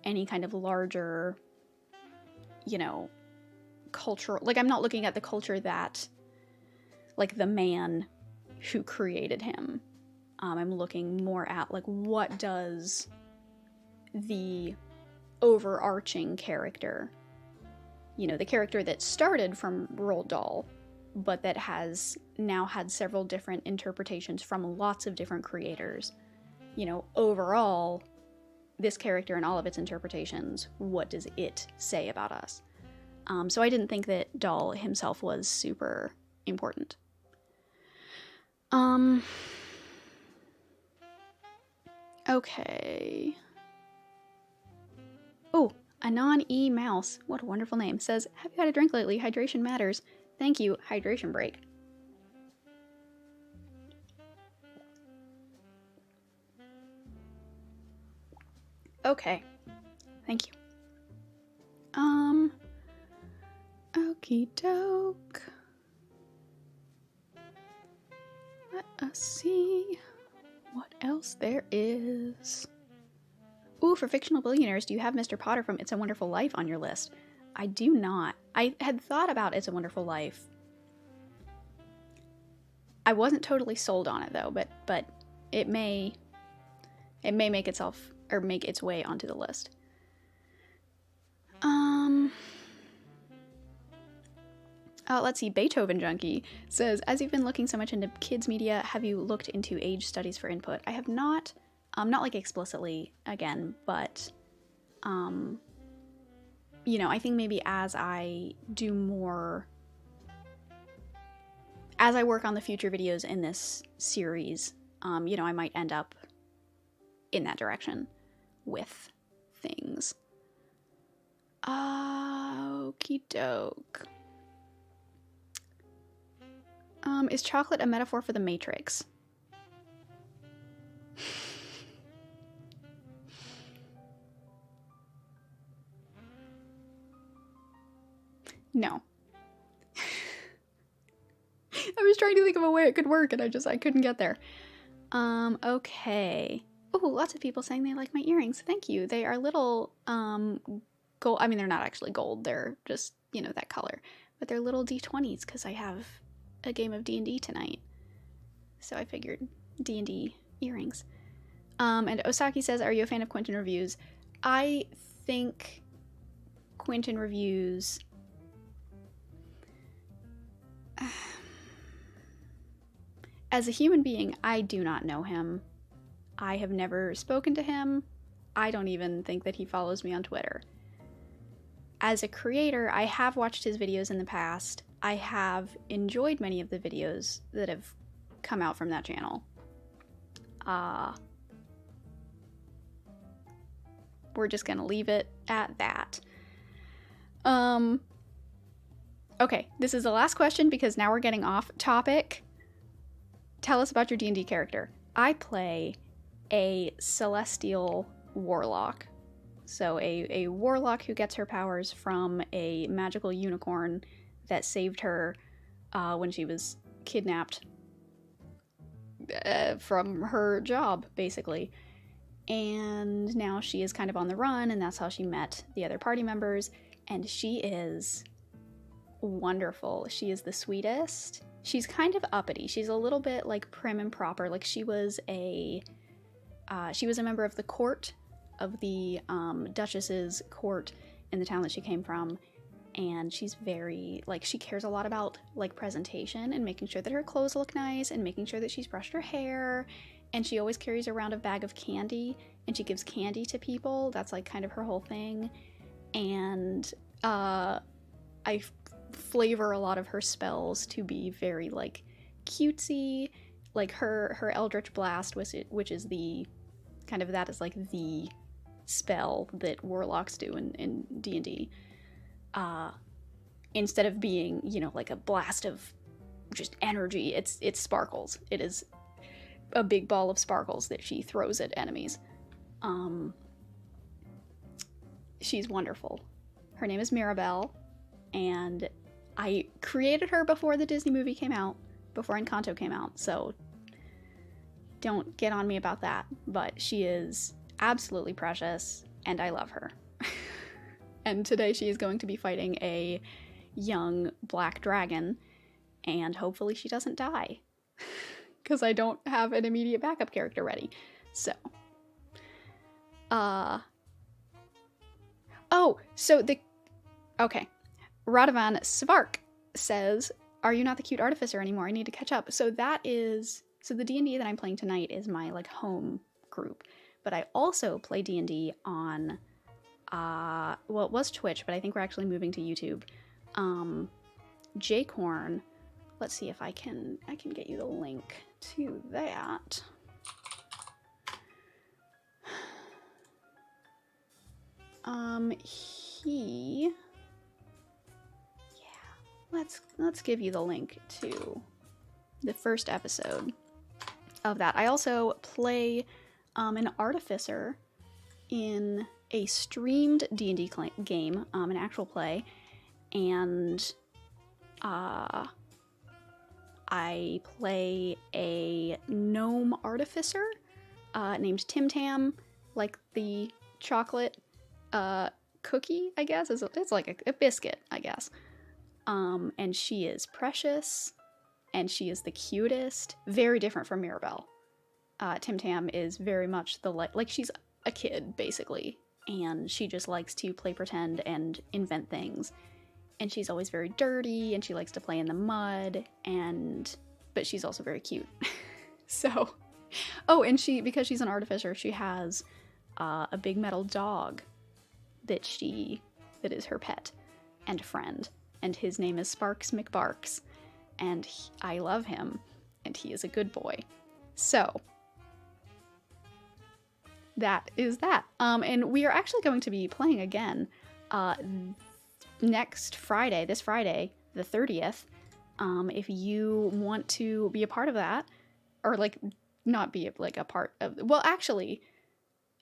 any kind of larger, cultural... Like, I'm not looking at the culture that, like, the man who created him. I'm looking more at, like, what does the overarching character, the character that started from Roald Dahl, but that has now had several different interpretations from lots of different creators. Overall, this character and all of its interpretations, what does it say about us? So I didn't think that Dahl himself was super important. Okay. Oh, Anon E. Mouse, what a wonderful name, says, have you had a drink lately? Hydration matters. Thank you, hydration break. Okay. Thank you. Okie doke. Let us see what else there is. Ooh, for fictional billionaires, do you have Mr. Potter from It's a Wonderful Life on your list? I do not. I had thought about It's a Wonderful Life. I wasn't totally sold on it though, but it may make itself or make its way onto the list. Let's see, Beethoven Junkie says, as you've been looking so much into kids media, have you looked into age studies for input? I have not, not like explicitly again, but, I think maybe as I do more, as I work on the future videos in this series, I might end up in that direction with things. Okie doke. Is chocolate a metaphor for the Matrix? No. I was trying to think of a way it could work and I couldn't get there. Okay. Oh, lots of people saying they like my earrings. Thank you. They are little, gold. I mean, they're not actually gold. They're just, that color. But they're little D20s because I have a game of D&D tonight. So I figured D&D earrings. And Osaki says, are you a fan of Quentin reviews? I think Quentin reviews... As a human being, I do not know him. I have never spoken to him. I don't even think that he follows me on Twitter. As a creator, I have watched his videos in the past. I have enjoyed many of the videos that have come out from that channel. We're just gonna leave it at that. Okay, this is the last question because now we're getting off topic. tell us about your D&D character. I play a celestial warlock. So a warlock who gets her powers from a magical unicorn that saved her when she was kidnapped from her job, basically. And now she is kind of on the run, and that's how she met the other party members. And she is wonderful. She is the sweetest. She's kind of uppity. She's a little bit like prim and proper. Like she was a member of the court, of the Duchess's court in the town that she came from. And she's very, like, she cares a lot about, like, presentation and making sure that her clothes look nice and making sure that she's brushed her hair. And she always carries around a bag of candy, and she gives candy to people. That's, like, kind of her whole thing. And I flavor a lot of her spells to be very, like, cutesy. Like, her Eldritch Blast, which is the, kind of that is, like, the spell that warlocks do in D&D. Instead of being, you know, like a blast of just energy, it sparkles. It is a big ball of sparkles that she throws at enemies. She's wonderful. Her name is Mirabelle, and I created her before the Disney movie came out, before Encanto came out, so don't get on me about that, but she is absolutely precious, and I love her. And today she is going to be fighting a young black dragon, and hopefully she doesn't die. Because I don't have an immediate backup character ready. So. Okay. Radovan Svark says, "Are you not the cute artificer anymore? I need to catch up." So the D&D that I'm playing tonight is my, like, home group. But I also play D&D on... well, it was Twitch, but I think we're actually moving to YouTube. Jcorn, let's see if I can get you the link to that. Let's give you the link to the first episode of that. I also play an artificer in a streamed D&D game, an actual play, and I play a gnome artificer named Tim Tam, like the chocolate cookie, I guess. It's like a biscuit, I guess. And she is precious, and she is the cutest. Very different from Mirabelle. Tim Tam is very much the like she's a kid, basically, and she just likes to play pretend and invent things. And she's always very dirty, and she likes to play in the mud, but she's also very cute. So, and because she's an artificer, she has a big metal dog that is her pet and friend, and his name is Sparks McBarks, and I love him, and he is a good boy. So, that is that. And we are actually going to be playing again next Friday, this Friday, the 30th. If you want to be a part of that, or like not be like a part of, well, actually,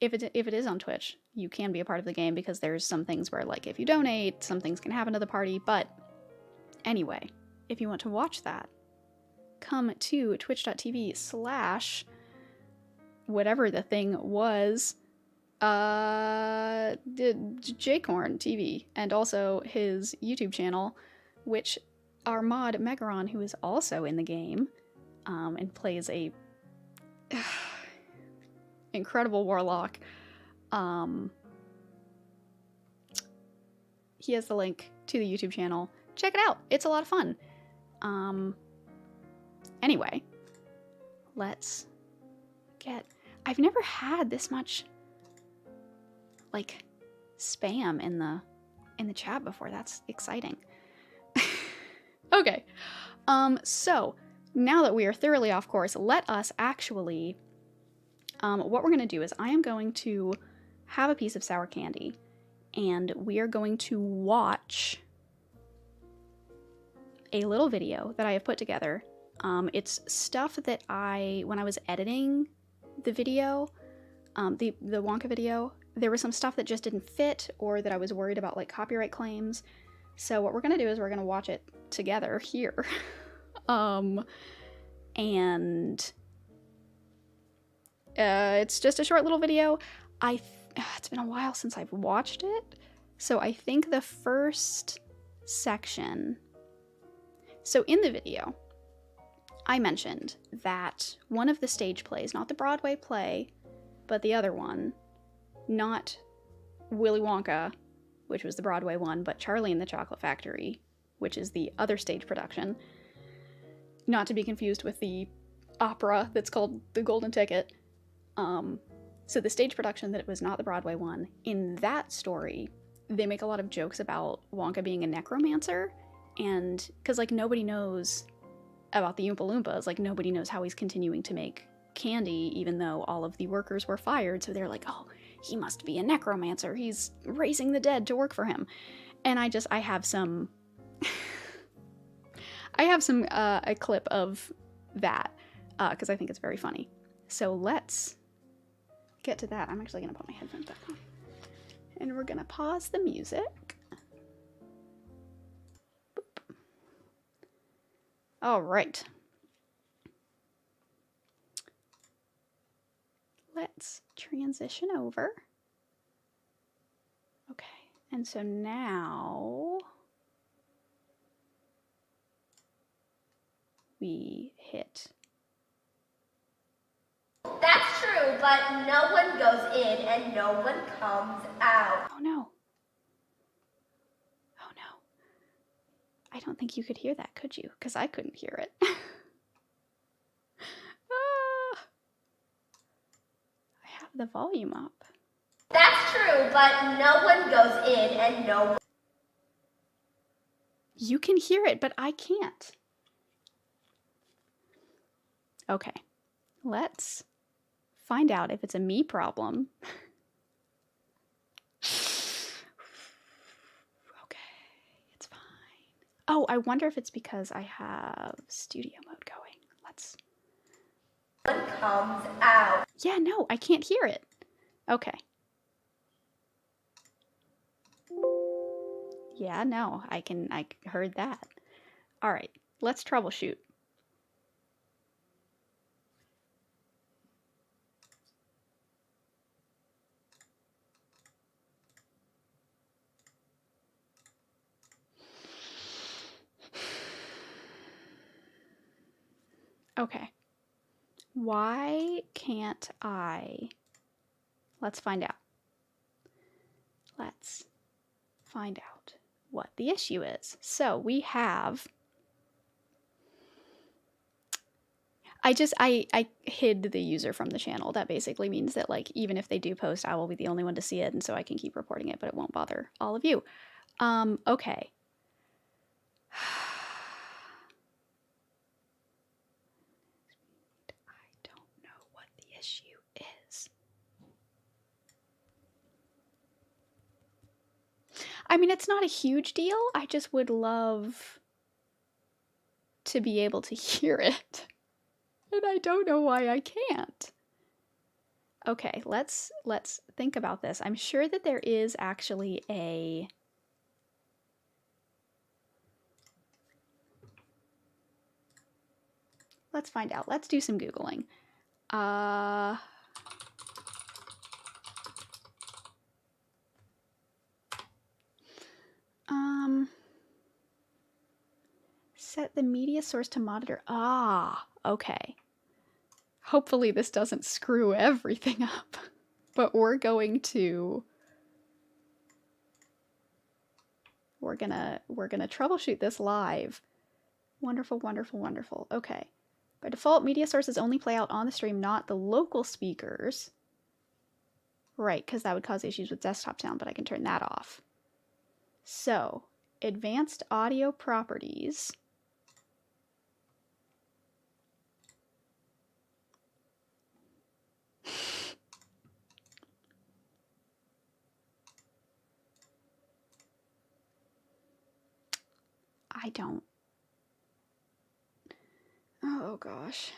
if it is on Twitch, you can be a part of the game, because there's some things where, like, if you donate, some things can happen to the party. But anyway, if you want to watch that, come to twitch.tv/ whatever the thing was, Jcorn TV, and also his YouTube channel, which our mod Megaron, who is also in the game, and plays a incredible warlock, he has the link to the YouTube channel. Check it out. It's a lot of fun. Anyway, I've never had this much, like, spam in the chat before. That's exciting. Okay. So now that we are thoroughly off course, let us actually, what we're going to do is I am going to have a piece of sour candy, and we are going to watch a little video that I have put together It's stuff that when I was editing the video, the Wonka video, there was some stuff that just didn't fit, or that I was worried about like copyright claims. So what we're gonna do is we're gonna watch it together here. And it's just a short little video. It's been a while since I've watched it, so I think the first section. So in the video, I mentioned that one of the stage plays, not the Broadway play, but the other one, not Willy Wonka, which was the Broadway one, but Charlie and the Chocolate Factory, which is the other stage production, not to be confused with the opera that's called The Golden Ticket. So the stage production that it was not the Broadway one, in that story, they make a lot of jokes about Wonka being a necromancer, and because like nobody knows about the Oompa Loompas, like nobody knows how he's continuing to make candy even though all of the workers were fired, so they're like, oh, he must be a necromancer, he's raising the dead to work for him. And I have some a clip of that because I think it's very funny. So let's get to that. I'm actually gonna put my headphones back on and we're gonna pause the music. Boop. All right. Let's transition over. Okay, and so now we hit. That's true, but no one goes in and no one comes out. Oh no. Oh no. I don't think you could hear that, could you? Because I couldn't hear it. I have the volume up. That's true, but no one goes in and no one... You can hear it, but I can't. Okay. Let's find out if it's a me problem. Okay, it's fine. Oh, I wonder if it's because I have studio mode going. Let's... One comes out. Yeah, no, I can't hear it. Okay. Yeah, no, I heard that. All right, let's troubleshoot. Okay. Why can't I... Let's find out. Let's find out what the issue is. So we have... I hid the user from the channel. That basically means that like even if they do post, I will be the only one to see it, and so I can keep reporting it, but it won't bother all of you. Okay. I mean, it's not a huge deal. I just would love to be able to hear it. And I don't know why I can't. Okay, let's think about this. I'm sure that there is actually a... Let's find out. Let's do some Googling. Set the media source to monitor. Ah, okay. Hopefully this doesn't screw everything up, but we're gonna troubleshoot this live. Wonderful, wonderful, wonderful. Okay. By default, media sources only play out on the stream, not the local speakers. Right, because that would cause issues with desktop sound, but I can turn that off. So, advanced audio properties. I don't. Oh gosh.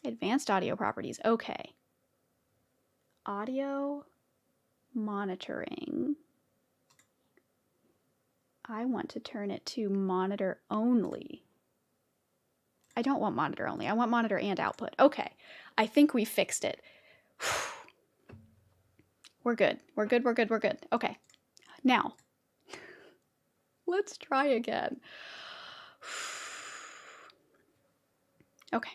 Advanced audio properties. Okay. Audio monitoring. I want to turn it to monitor only. I don't want monitor only. I want monitor and output. Okay. I think we fixed it. We're good. We're good. We're good. We're good. Okay. Now, let's try again. Okay.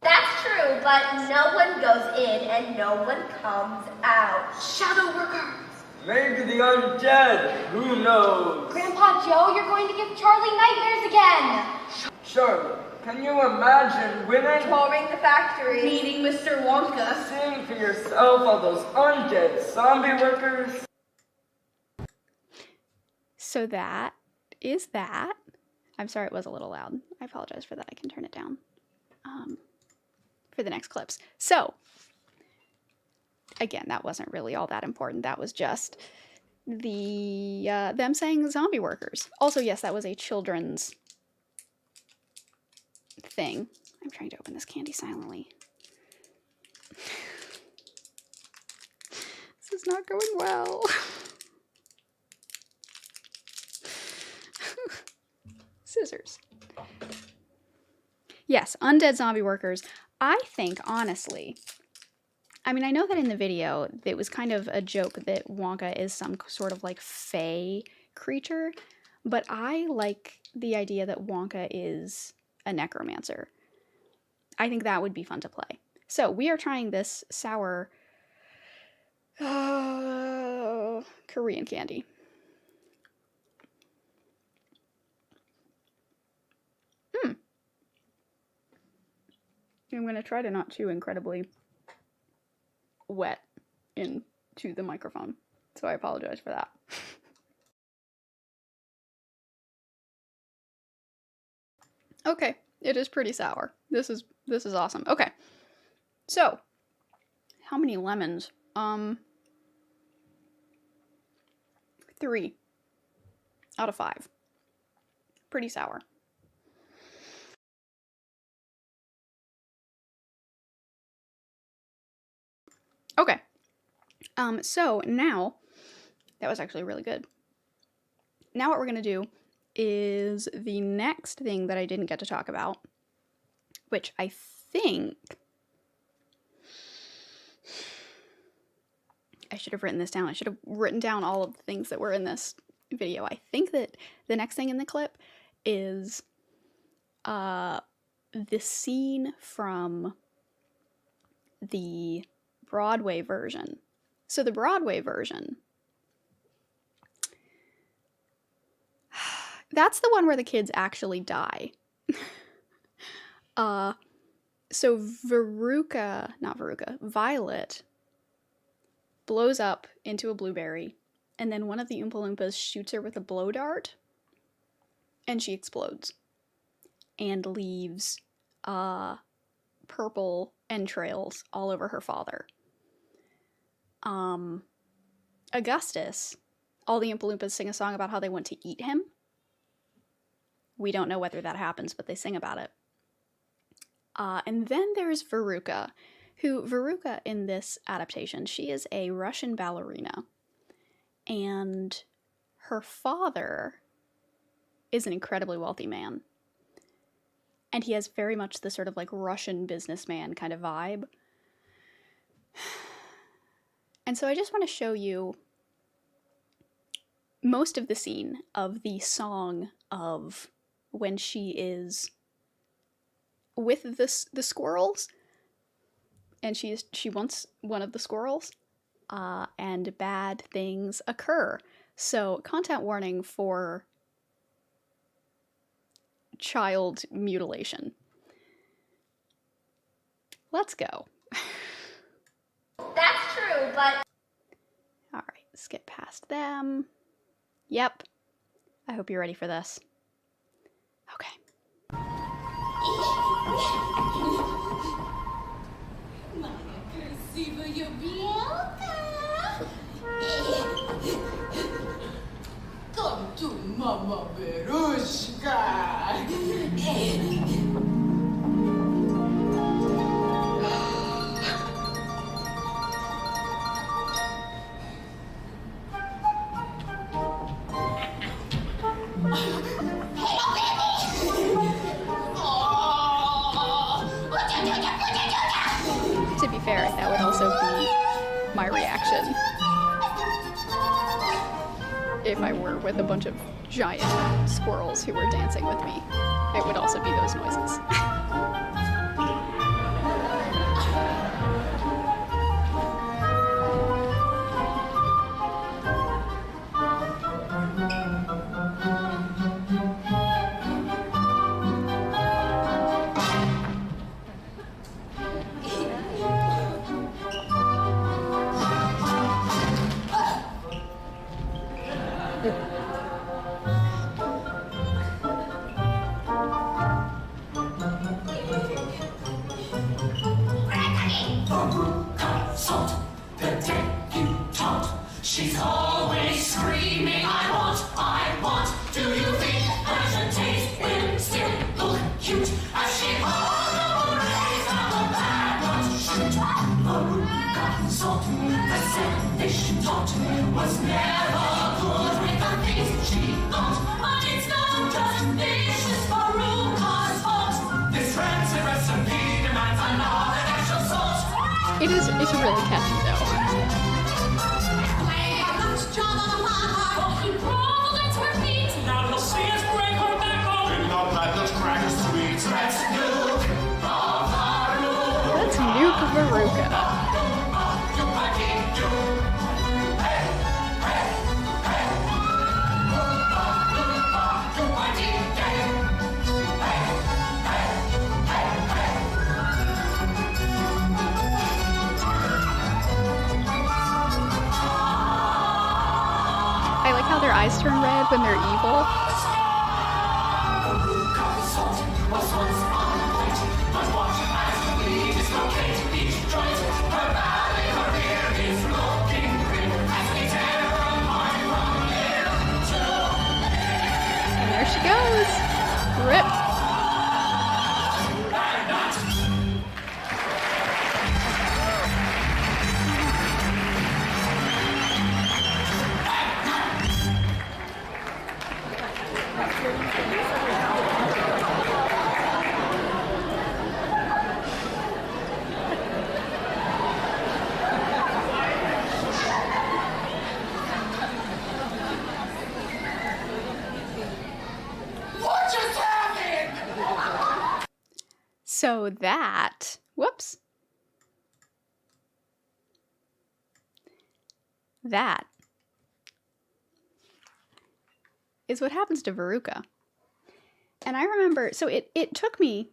That's true, but no one goes in and no one comes out. Shadow workers! Maybe the undead. Who knows? Grandpa Joe, you're going to give Charlie nightmares again! Charlie, can you imagine winning? Touring the factory. Meeting Mr. Wonka. Seeing for yourself all those undead zombie workers? So that is that. I'm sorry it was a little loud. I apologize for that. I can turn it down for the next clips. So, again, that wasn't really all that important. That was just the them saying zombie workers. Also, yes, that was a children's thing. I'm trying to open this candy silently. This is not going well. Scissors. Yes, undead zombie workers. I think, honestly, I mean, I know that in the video, it was kind of a joke that Wonka is some sort of like fae creature, but I like the idea that Wonka is a necromancer. I think that would be fun to play. So we are trying this sour Korean candy. I'm going to try to not chew incredibly wet into the microphone, so I apologize for that. Okay, it is pretty sour. This is awesome. Okay, so how many lemons? 3 out of 5. Pretty sour. Okay, so now, that was actually really good. Now what we're going to do is the next thing that I didn't get to talk about, which I think, I should have written this down. I should have written down all of the things that were in this video. I think that the next thing in the clip is the scene from the Broadway version. So the Broadway version, that's the one where the kids actually die. So Violet blows up into a blueberry, and then one of the Oompa Loompas shoots her with a blow dart, and she explodes and leaves purple entrails all over her father. Augustus, all the Oompa Loompas sing a song about how they want to eat him. We don't know whether that happens, but they sing about it. And then there's Veruca, who, Veruca in this adaptation, she is a Russian ballerina. And her father is an incredibly wealthy man. And he has very much the sort of like Russian businessman kind of vibe. And so I just want to show you most of the scene of the song of when she is with the squirrels, and she wants one of the squirrels, and bad things occur. So content warning for child mutilation. Let's go. That's true, but... Alright, skip past them. Yep. I hope you're ready for this. Okay. Come to Mama Berushka. To be fair, that would also be my reaction if I were with a bunch of giant squirrels who were dancing with me. It would also be those noises. She's always screaming, I want. Do you think I should taste when still look cute? As she holds the rays of a bad one to shoot. Veruca Salt, the selfish tot, was never good with the things she thought. But it's not just vicious Veruca's fault. This rancid recipe demands another dash of salt. It's really catchy though. Now you'll see us break her back on. In the madness cracker sweets. Let's nuke Veruca. Let's nuke Veruca. I like how their eyes turn red when they're evil. And there she goes. Rip. So that, whoops. That is what happens to Veruca. And I remember, so it took me,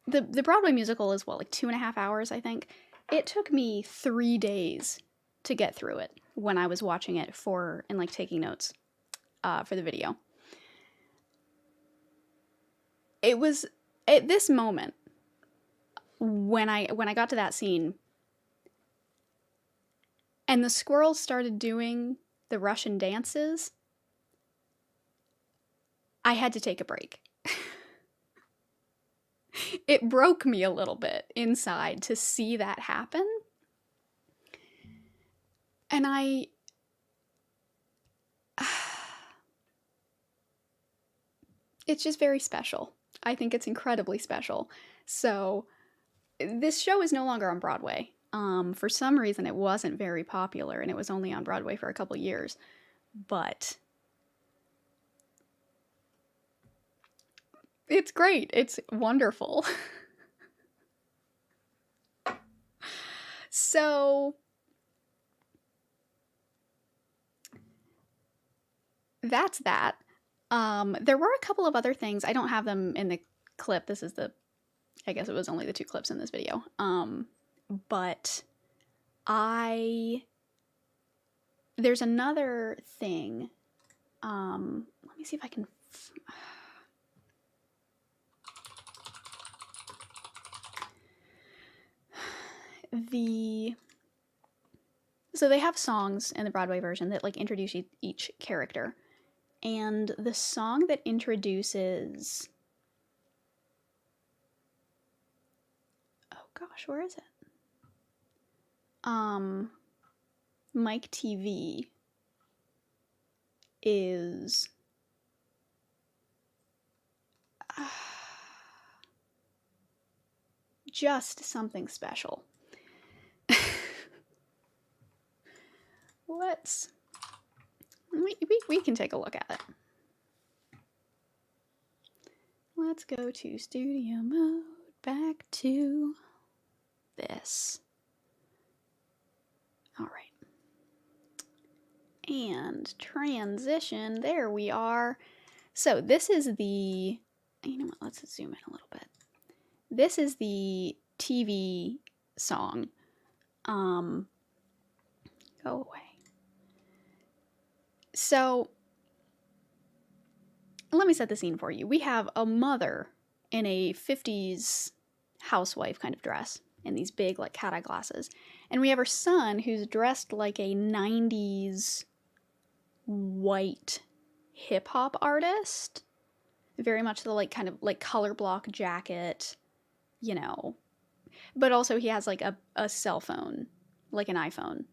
the Broadway musical is what, like 2.5 hours, I think. It took me 3 days to get through it when I was watching it and like taking notes for the video. It was at this moment, when I got to that scene and the squirrels started doing the Russian dances, I had to take a break. It broke me a little bit inside to see that happen. And it's just very special. I think it's incredibly special. So this show is no longer on Broadway. For some reason, it wasn't very popular, and it was only on Broadway for a couple years. But it's great. It's wonderful. So that's that. There were a couple of other things. I don't have them in the clip. I guess it was only the 2 clips in this video. But there's another thing. Let me see if I can. So they have songs in the Broadway version that like introduce each character. And the song that introduces... Oh gosh, where is it? Mike TV is... just something special. We can take a look at it. Let's go to studio mode, back to this. All right. And transition, there we are. So this is the, you know what, let's zoom in a little bit. This is the TV song. Go away. So, let me set the scene for you. We have a mother in a 50s housewife kind of dress and these big, like, cat eye glasses. And we have her son who's dressed like a 90s white hip-hop artist. Very much the, like, kind of, like, color block jacket, you know. But also he has, like, a cell phone, like an iPhone.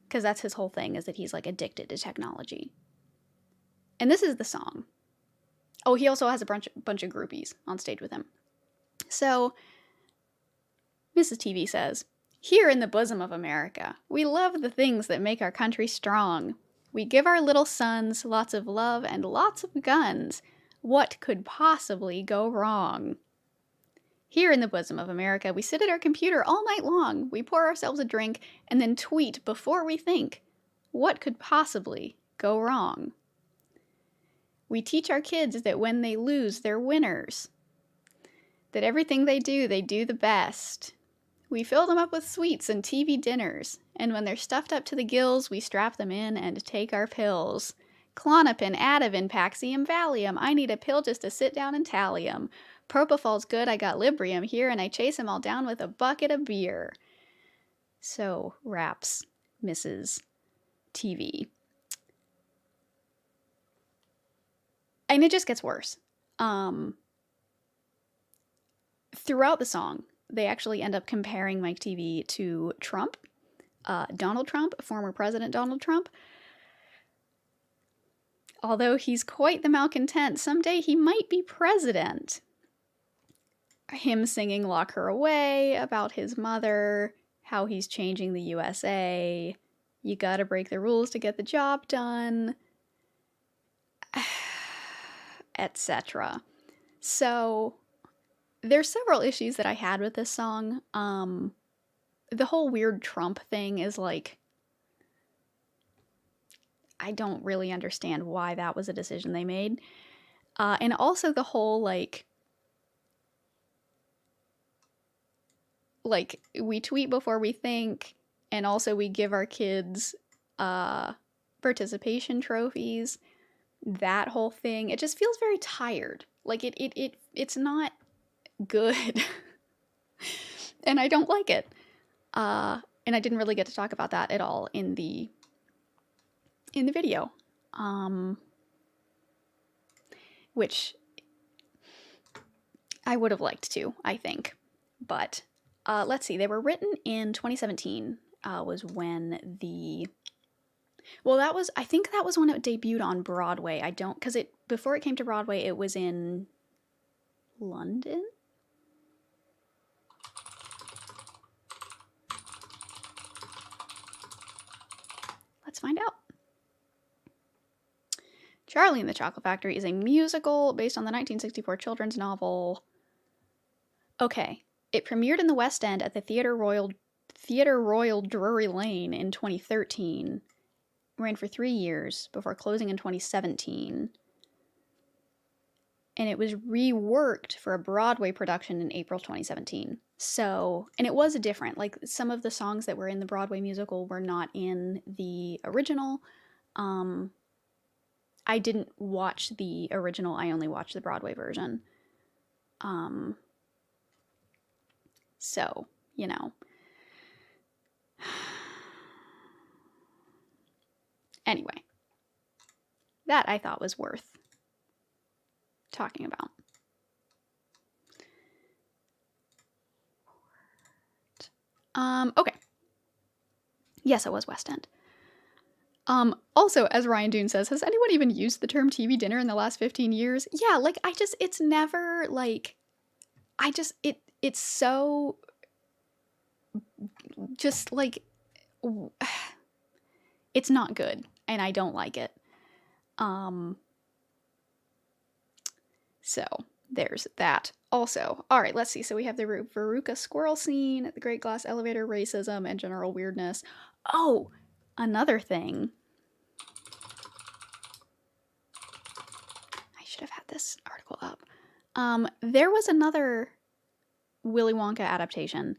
Because that's his whole thing, is that he's, like, addicted to technology. And this is the song. Oh, he also has a bunch of groupies on stage with him. So, Mrs. TV says, "Here in the bosom of America, we love the things that make our country strong. We give our little sons lots of love and lots of guns. What could possibly go wrong? Here in the bosom of America, we sit at our computer all night long. We pour ourselves a drink and then tweet before we think. What could possibly go wrong? We teach our kids that when they lose, they're winners. That everything they do the best. We fill them up with sweets and TV dinners. And when they're stuffed up to the gills, we strap them in and take our pills. Klonopin, Ativan, Paxium, Valium. I need a pill just to sit down and tally 'em. Propofol's good, I got Librium here, and I chase 'em all down with a bucket of beer." So, raps Mrs. TV. And it just gets worse. Throughout the song, they actually end up comparing Mike TV to Trump, Donald Trump, former President Donald Trump. Although he's quite the malcontent, someday he might be president. Him singing "Lock Her Away" about his mother, how he's changing the USA, you gotta break the rules to get the job done, etc. So, there's several issues that I had with this song. The whole weird Trump thing is like, I don't really understand why that was a decision they made. And also the whole, like, we tweet before we think, and also we give our kids participation trophies. That whole thing, it just feels very tired. Like, it's not good. And I don't like it. And I didn't really get to talk about that at all in the video. Which I would have liked to, I think. But let's see, they were written in 2017, was when the... Well, I think that was when it debuted on Broadway. Because before it came to Broadway, it was in London? Let's find out. Charlie and the Chocolate Factory is a musical based on the 1964 children's novel. Okay. It premiered in the West End at the Theatre Royal Drury Lane in 2013. Ran for 3 years before closing in 2017. And it was reworked for a Broadway production in April 2017. So, and it was different. Like, some of the songs that were in the Broadway musical were not in the original. I didn't watch the original. I only watched the Broadway version. So, you know. Anyway. that I thought was worth talking about. Okay. Yes, it was West End. Also, as Ryan Doon says, has anyone even used the term TV dinner in the last 15 years? Yeah, like, it's never, like, it's so, just, like, it's not good, and I don't like it. So, there's that. Also, alright, let's see. So we have the Veruca squirrel scene, the Great Glass Elevator, racism, and general weirdness. Oh, another thing. I should have had this article up. There was another Willy Wonka adaptation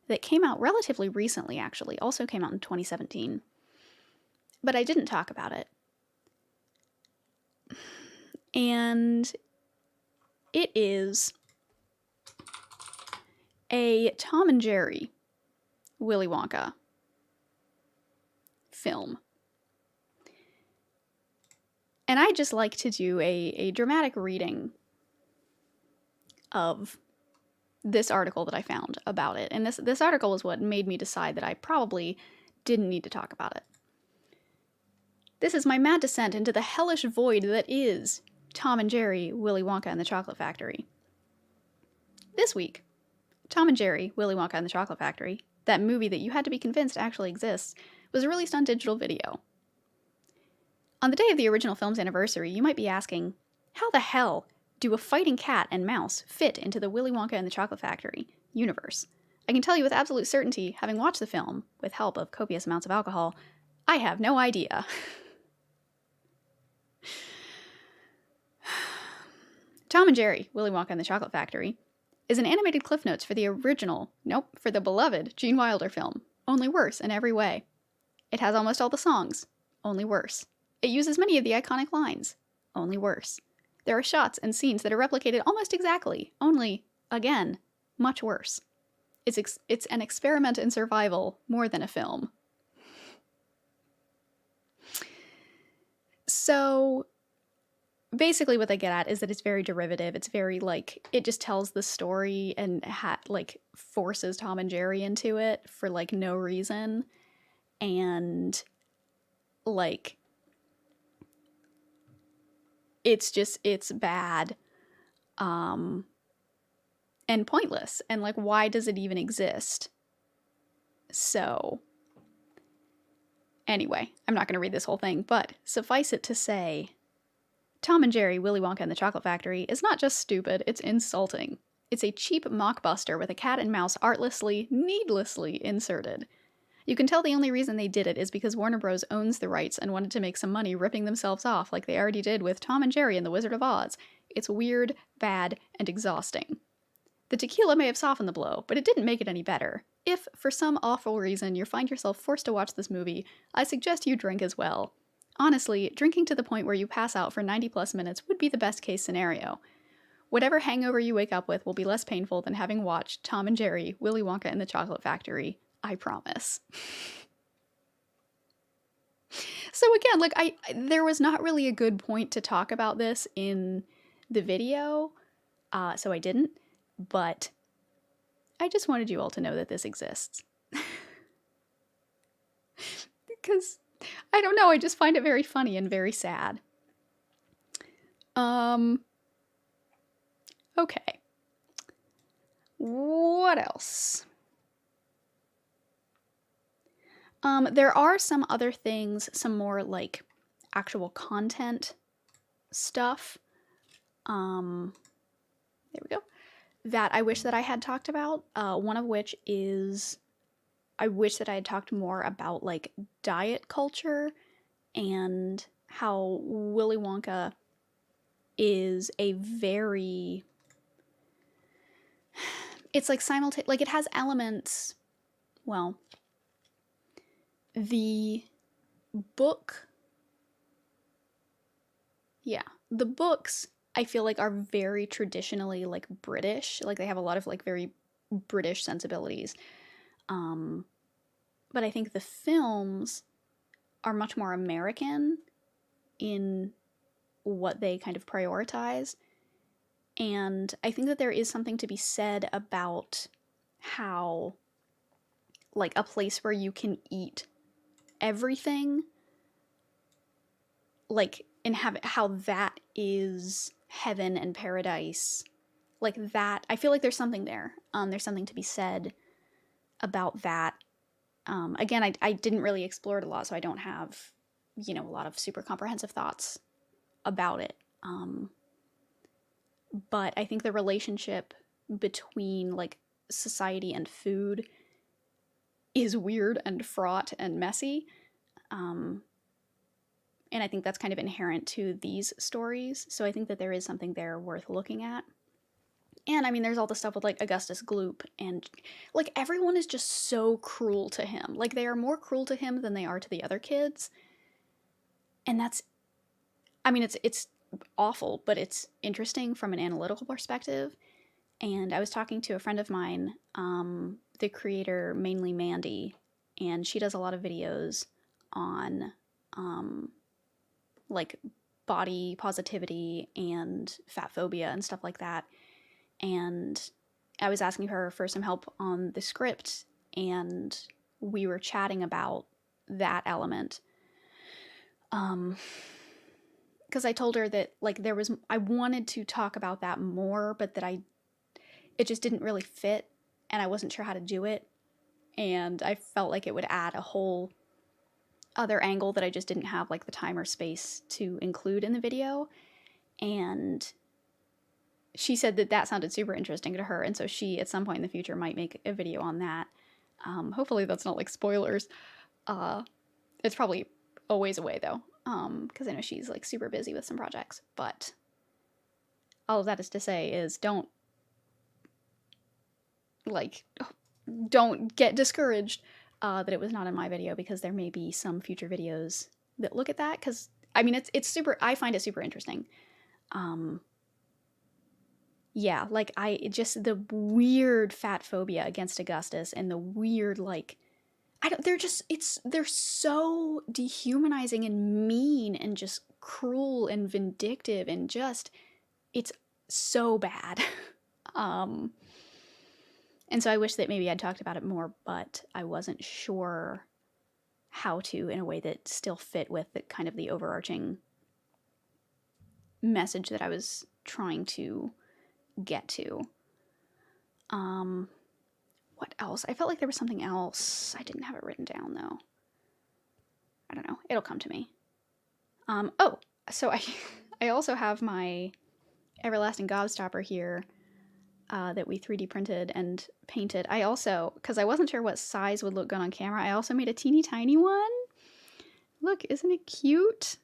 that came out relatively recently, actually. Also came out in 2017. But I didn't talk about it. And it is a Tom and Jerry Willy Wonka film. And I just like to do a dramatic reading of this article that I found about it. And this article is what made me decide that I probably didn't need to talk about it. This is my mad descent into the hellish void that is Tom and Jerry, Willy Wonka and the Chocolate Factory. This week, Tom and Jerry, Willy Wonka and the Chocolate Factory, that movie that you had to be convinced actually exists, was released on digital video. On the day of the original film's anniversary, you might be asking, how the hell do a fighting cat and mouse fit into the Willy Wonka and the Chocolate Factory universe? I can tell you with absolute certainty, having watched the film, with help of copious amounts of alcohol, I have no idea. Tom and Jerry, Willy Wonka and the Chocolate Factory, is an animated Cliff Notes for for the beloved Gene Wilder film, only worse in every way. It has almost all the songs, only worse. It uses many of the iconic lines, only worse. There are shots and scenes that are replicated almost exactly, only, again, much worse. It's an experiment in survival more than a film. So, basically what they get at is that it's very derivative. It's very, like, it just tells the story and, forces Tom and Jerry into it for, like, no reason. And, like, it's bad. And pointless. And, like, why does it even exist? So, anyway, I'm not going to read this whole thing, but suffice it to say, Tom and Jerry, Willy Wonka and the Chocolate Factory is not just stupid, it's insulting. It's a cheap mockbuster with a cat and mouse artlessly, needlessly inserted. You can tell the only reason they did it is because Warner Bros. Owns the rights and wanted to make some money ripping themselves off like they already did with Tom and Jerry and the Wizard of Oz. It's weird, bad, and exhausting. The tequila may have softened the blow, but it didn't make it any better. If, for some awful reason, you find yourself forced to watch this movie, I suggest you drink as well. Honestly, drinking to the point where you pass out for 90+ minutes would be the best case scenario. Whatever hangover you wake up with will be less painful than having watched Tom and Jerry, Willy Wonka and the Chocolate Factory. I promise. So again, like, there was not really a good point to talk about this in the video, so I didn't, but I just wanted you all to know that this exists. Because, I don't know, I just find it very funny and very sad. Okay. What else? There are some other things, some more, like, actual content stuff. There we go. That I wish that I had talked about. One of which is, I wish that I had talked more about, like, diet culture and how Willy Wonka is a very, it's like like, it has elements, well, the book, the books I feel like are very traditionally, like, British, like they have a lot of, like, very British sensibilities, but I think the films are much more American in what they kind of prioritize. And I think that there is something to be said about how, like, a place where you can eat everything, like, and have how that is heaven and paradise. Like that, I feel like there's something there. There's something to be said about that. Again, I didn't really explore it a lot, so I don't have, a lot of super comprehensive thoughts about it. But I think the relationship between, like, society and food is weird and fraught and messy. And I think that's kind of inherent to these stories. So I think that there is something there worth looking at. And I mean, there's all the stuff with, like, Augustus Gloop, and, like, everyone is just so cruel to him. Like, they are more cruel to him than they are to the other kids. And that's, I mean, it's awful, but it's interesting from an analytical perspective. And I was talking to a friend of mine, the creator, mainly Mandy, and she does a lot of videos on, like, body positivity and fat phobia and stuff like that. And I was asking her for some help on the script, and we were chatting about that element. Because I told her that, like, I wanted to talk about that more, but that it just didn't really fit, and I wasn't sure how to do it. And I felt like it would add a whole other angle that I just didn't have, like, the time or space to include in the video. And she said that sounded super interesting to her, and so she, at some point in the future, might make a video on that. Hopefully that's not, like, spoilers. It's probably a ways away, though, because I know she's, like, super busy with some projects. But all of that is to say is don't get discouraged that it was not in my video, because there may be some future videos that look at that, because, I mean, it's super, I find it super interesting. Yeah, like, the weird fat phobia against Augustus, and the weird, like, they're so dehumanizing and mean and just cruel and vindictive, and just, it's so bad. And so I wish that maybe I'd talked about it more, but I wasn't sure how to, in a way that still fit with the kind of the overarching message that I was trying to get to. What else? I felt like there was something else. I didn't have it written down, though. I don't know. It'll come to me. So I also have my Everlasting Gobstopper here that we 3D printed and painted. I also, because I wasn't sure what size would look good on camera, I also made a teeny tiny one. Look, isn't it cute?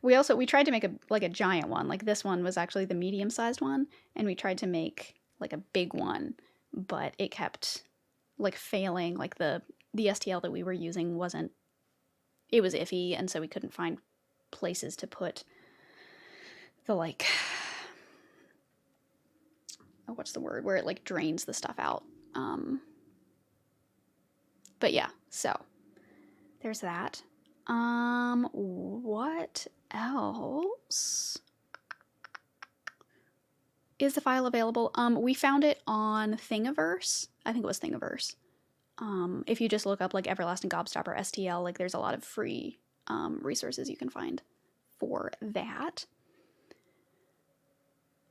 We tried to make a giant one. Like, this one was actually the medium-sized one, and we tried to make, like, a big one, but it kept, like, failing. Like, the STL that we were using was iffy, and so we couldn't find places to put the, like, what's the word, where it, like, drains the stuff out. But yeah, so there's that. What else? Is the file available? We found it on Thingiverse. I think it was Thingiverse. If you just look up, like, Everlasting Gobstopper STL, like, there's a lot of free resources you can find for that.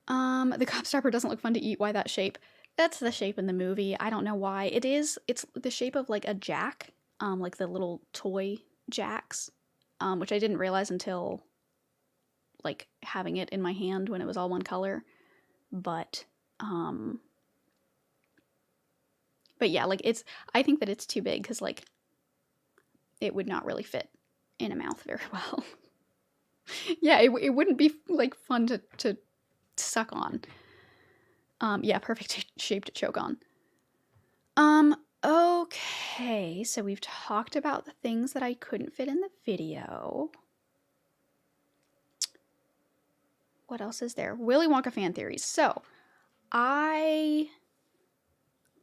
The Gobstopper doesn't look fun to eat. Why that shape? That's the shape in the movie. I don't know why. It's the shape of, like, a jack, like the little toy jacks, which I didn't realize until, like, having it in my hand when it was all one color. But yeah, like, I think that it's too big, because, like, it would not really fit in a mouth very well. Yeah, it wouldn't be, like, fun to suck on. Yeah, perfect shape to choke on. Okay, so we've talked about the things that I couldn't fit in the video. What else is there? Willy Wonka fan theories. So,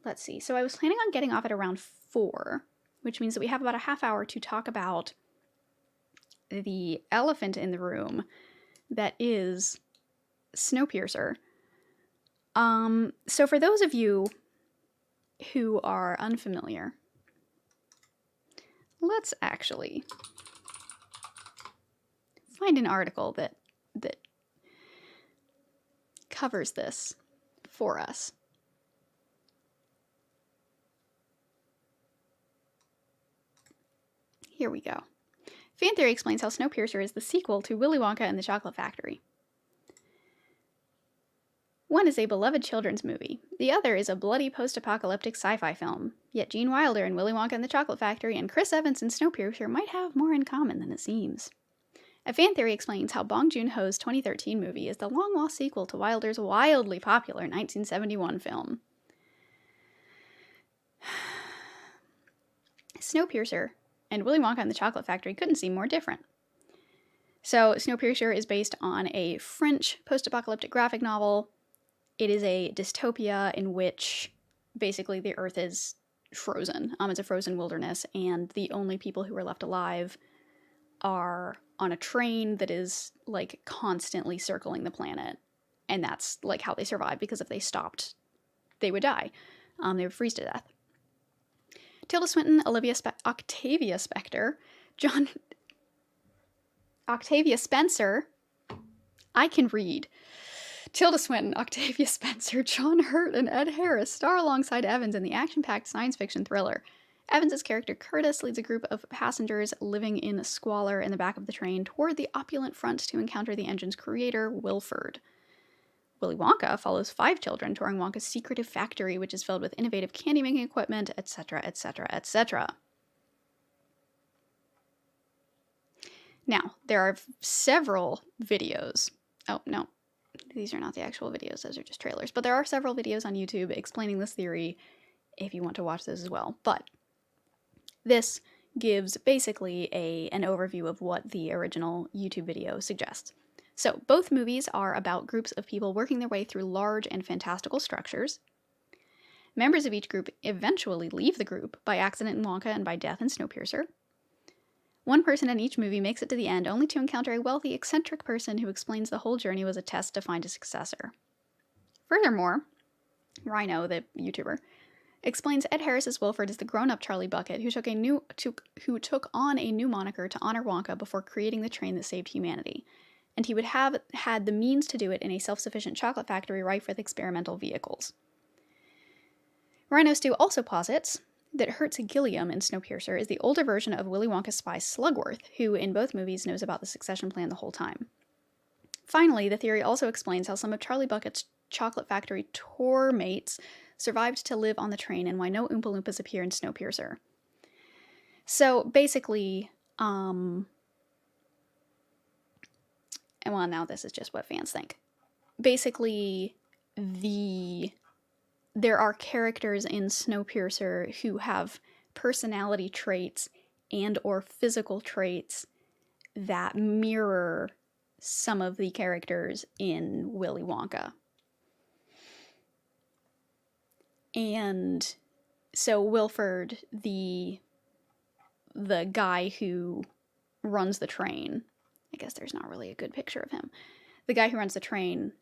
let's see. So I was planning on getting off at around 4, which means that we have about a half hour to talk about the elephant in the room that is Snowpiercer. So for those of you who are unfamiliar, let's actually find an article that covers this for us. Here we go. Fan theory explains how Snowpiercer is the sequel to Willy Wonka and the Chocolate Factory. One is a beloved children's movie. The other is a bloody post-apocalyptic sci-fi film. Yet Gene Wilder in Willy Wonka and the Chocolate Factory and Chris Evans in Snowpiercer might have more in common than it seems. A fan theory explains how Bong Joon-ho's 2013 movie is the long-lost sequel to Wilder's wildly popular 1971 film. Snowpiercer and Willy Wonka and the Chocolate Factory couldn't seem more different. So, Snowpiercer is based on a French post-apocalyptic graphic novel. It is a dystopia in which basically the Earth is frozen. It's a frozen wilderness, and the only people who are left alive are on a train that is, like, constantly circling the planet. And that's, like, how they survive, because if they stopped, they would die. They would freeze to death. Tilda Swinton, Octavia Spencer, Octavia Spencer, I can read. Tilda Swinton, Octavia Spencer, John Hurt, and Ed Harris star alongside Evans in the action-packed science fiction thriller. Evans' character Curtis leads a group of passengers living in squalor in the back of the train toward the opulent front to encounter the engine's creator, Wilford. Willy Wonka follows 5 children touring Wonka's secretive factory, which is filled with innovative candy-making equipment, etc., etc., etc. Now, there are several videos. Oh, no. These are not the actual videos. Those are just trailers. But there are several videos on YouTube explaining this theory if you want to watch those as well. But this gives basically an overview of what the original YouTube video suggests. So, both movies are about groups of people working their way through large and fantastical structures. Members of each group eventually leave the group by accident in Wonka and by death in Snowpiercer. One person in each movie makes it to the end only to encounter a wealthy, eccentric person who explains the whole journey was a test to find a successor. Furthermore, Rhino, the YouTuber, explains Ed Harris's Wilford is the grown-up Charlie Bucket who took on a new moniker to honor Wonka before creating the train that saved humanity, and he would have had the means to do it in a self-sufficient chocolate factory rife with experimental vehicles. Rhino Stew also posits that Hertz Gilliam in Snowpiercer is the older version of Willy Wonka's spy Slugworth, who in both movies knows about the succession plan the whole time. Finally, the theory also explains how some of Charlie Bucket's chocolate factory tour mates survived to live on the train and why no Oompa Loompas appear in Snowpiercer. So basically, and well, now this is just what fans think. Basically, there are characters in Snowpiercer who have personality traits and or physical traits that mirror some of the characters in Willy Wonka. And so Wilford, the guy who runs the train, I guess there's not really a good picture of him. The guy who runs the train,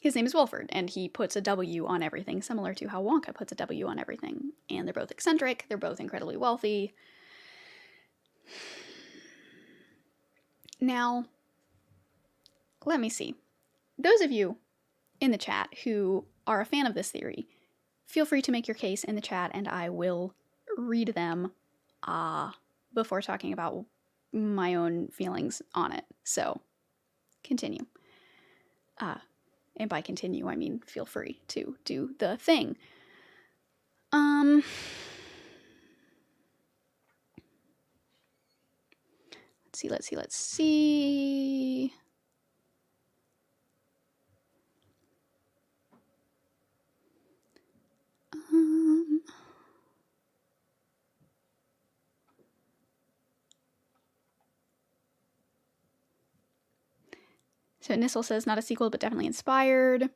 his name is Wilford, and he puts a W on everything, similar to how Wonka puts a W on everything. And they're both eccentric, they're both incredibly wealthy. Now, let me see. Those of you in the chat who are a fan of this theory, feel free to make your case in the chat, and I will read them before talking about my own feelings on it. So, continue. And by continue, I mean feel free to do the thing. Let's see. So Nissel says, not a sequel, but definitely inspired.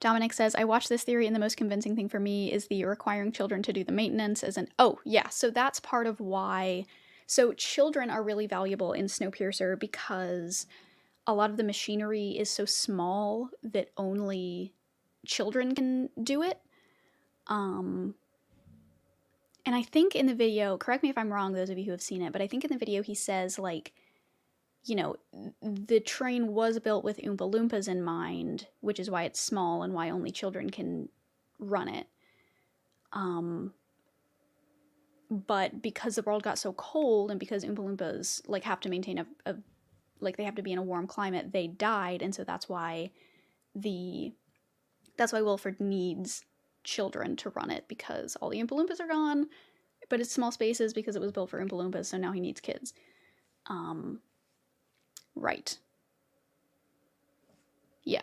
Dominic says, I watched this theory and the most convincing thing for me is the requiring children to do the maintenance as an... Oh, yeah, so that's part of why So children are really valuable in Snowpiercer because a lot of the machinery is so small that only children can do it. And I think in the video, correct me if I'm wrong, those of you who have seen it, but I think in the video he says, like, you know, the train was built with Oompa Loompas in mind, which is why it's small and why only children can run it. But because the world got so cold and because Oompa Loompas, like, have to maintain they have to be in a warm climate, they died, and so that's why Wilford needs children to run it, because all the Oompa Loompas are gone, but it's small spaces because it was built for Oompa Loompas, so now he needs kids. Right. Yeah.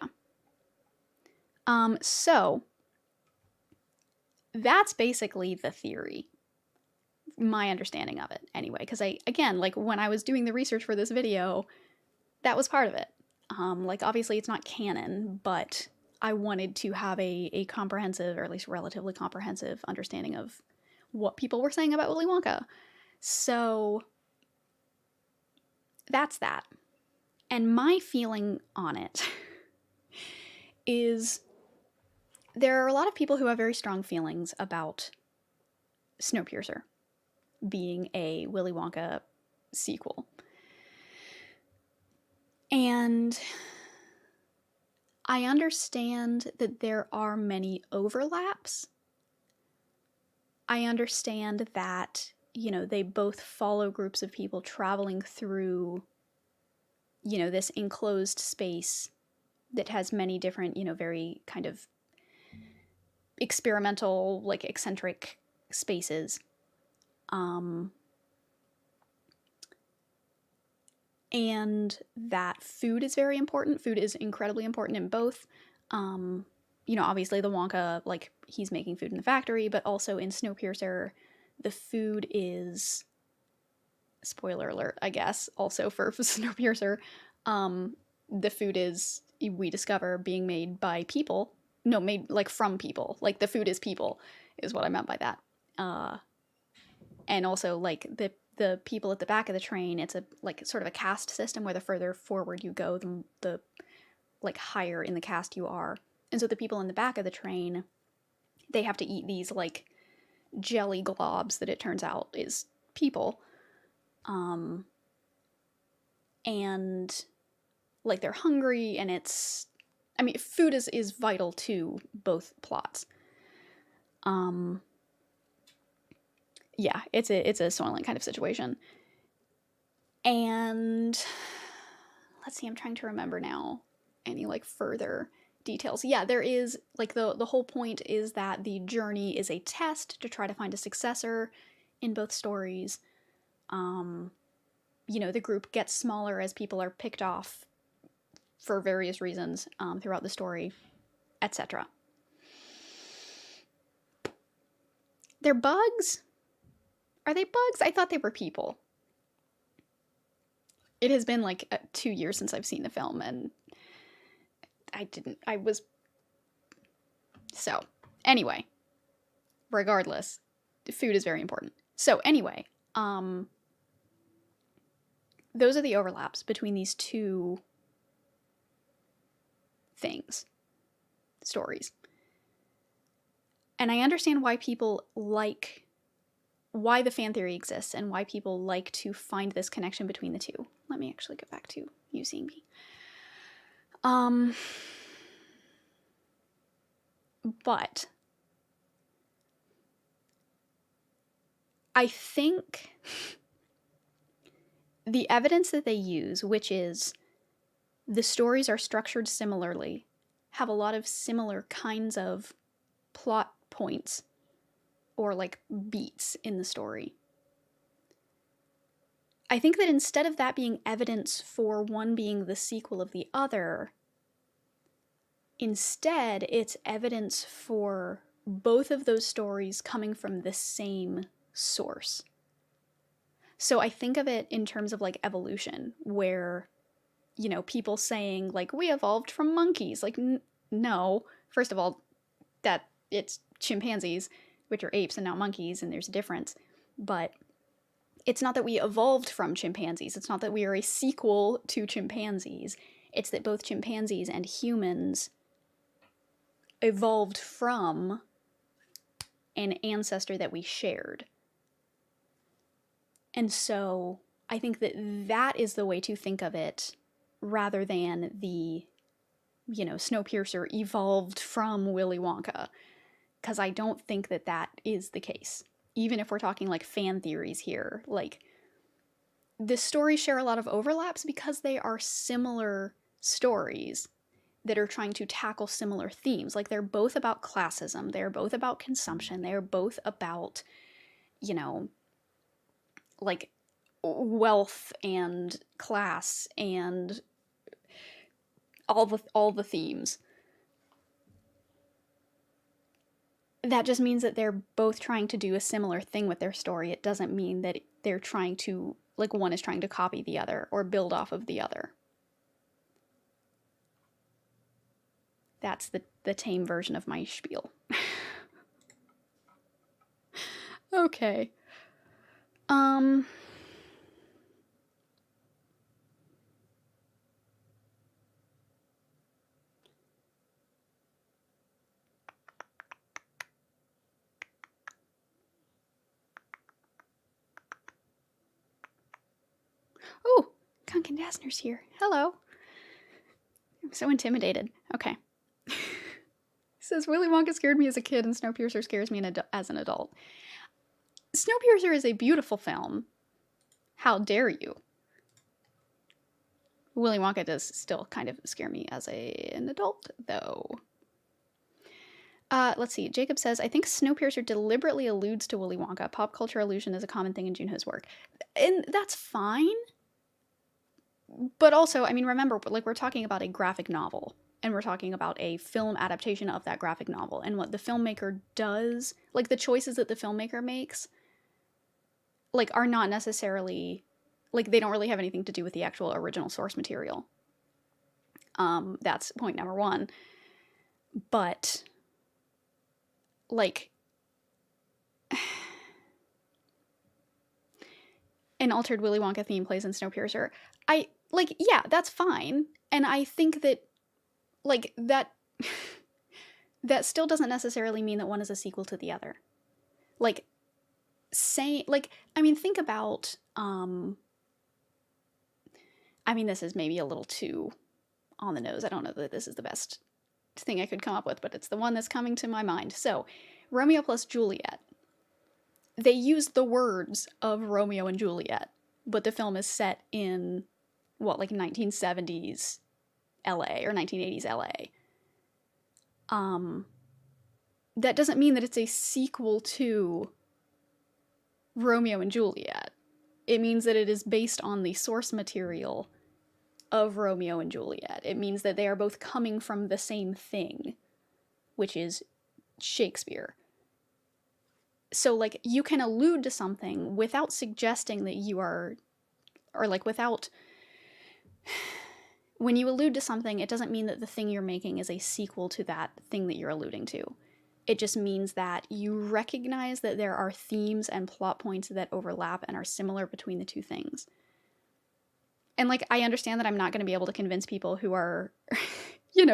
So that's basically the theory. My understanding of it, anyway, because again, like, when I was doing the research for this video, that was part of it. Like, obviously it's not canon, but I wanted to have a comprehensive, or at least relatively comprehensive, understanding of what people were saying about Willy Wonka. So that's that. And my feeling on it is there are a lot of people who have very strong feelings about Snowpiercer being a Willy Wonka sequel. And I understand that there are many overlaps. I understand that, you know, they both follow groups of people traveling through, you know, this enclosed space that has many different, you know, very kind of experimental, like, eccentric spaces. And that food is very important. Food is incredibly important in both. You know, obviously the Wonka, like, he's making food in the factory, but also in Snowpiercer, the food is, spoiler alert, I guess, also for Snowpiercer, the food is, we discover, being made by people. No, made, like, from people. Like, the food is people, is what I meant by that. And also, like, the people at the back of the train, it's a, like, sort of a caste system where the further forward you go, the like, higher in the caste you are. And so the people in the back of the train, they have to eat these, like, jelly globs that it turns out is people. And, like, they're hungry, and it's, I mean, food is vital to both plots. Yeah, it's a Soylent kind of situation. And let's see, I'm trying to remember now any, like, further details. Yeah, there is, like, the whole point is that the journey is a test to try to find a successor in both stories. You know, the group gets smaller as people are picked off for various reasons throughout the story, etc. They're bugs? Are they bugs? I thought they were people. It has been, like, 2 years since I've seen the film, and so, anyway, regardless, food is very important. So, anyway, those are the overlaps between these two stories. And I understand why why the fan theory exists and why people like to find this connection between the two. Let me actually go back to you seeing me. But I think the evidence that they use, which is the stories are structured similarly, have a lot of similar kinds of plot points or, like, beats in the story. I think that instead of that being evidence for one being the sequel of the other, instead it's evidence for both of those stories coming from the same source. So I think of it in terms of, like, evolution, where, you know, people saying, like, we evolved from monkeys. Like, no. First of all, that it's chimpanzees, which are apes and not monkeys, and there's a difference. But it's not that we evolved from chimpanzees. It's not that we are a sequel to chimpanzees. It's that both chimpanzees and humans evolved from an ancestor that we shared. And so I think that that is the way to think of it, rather than the, Snowpiercer evolved from Willy Wonka. Because I don't think that that is the case. Even if we're talking like fan theories here, like the stories share a lot of overlaps because they are similar stories that are trying to tackle similar themes. Like they're both about classism, they're both about consumption, they're both about, like wealth and class and all the themes. That just means that they're both trying to do a similar thing with their story. It doesn't mean that they're trying to, like, one is trying to copy the other or build off of the other. That's the tame version of my spiel. Okay. Oh, Kunkin Dassner's here. Hello. I'm so intimidated. Okay. Says, Willy Wonka scared me as a kid and Snowpiercer scares me as an adult. Snowpiercer is a beautiful film. How dare you? Willy Wonka does still kind of scare me as an adult, though. Let's see. Jacob says, I think Snowpiercer deliberately alludes to Willy Wonka. Pop culture allusion is a common thing in Junho's work. And that's fine. But also, I mean, remember, like, we're talking about a graphic novel. And we're talking about a film adaptation of that graphic novel. And what the filmmaker does, like, the choices that the filmmaker makes, like, are not necessarily, like, they don't really have anything to do with the actual original source material. That's point number one. But, like, an altered Willy Wonka theme plays in Snowpiercer. Yeah, that's fine. And I think that, like, that still doesn't necessarily mean that one is a sequel to the other. Like, think about, this is maybe a little too on the nose. I don't know that this is the best thing I could come up with, but it's the one that's coming to my mind. So, Romeo plus Juliet. They use the words of Romeo and Juliet, but the film is set in, 1970s LA or 1980s LA. That doesn't mean that it's a sequel to Romeo and Juliet. It means that it is based on the source material of Romeo and Juliet. It means that they are both coming from the same thing, which is Shakespeare. So, like, you can allude to something without suggesting that you are, or, like, without, when you allude to something, it doesn't mean that the thing you're making is a sequel to that thing that you're alluding to. It just means that you recognize that there are themes and plot points that overlap and are similar between the two things. And, like, I understand that I'm not going to be able to convince people who are,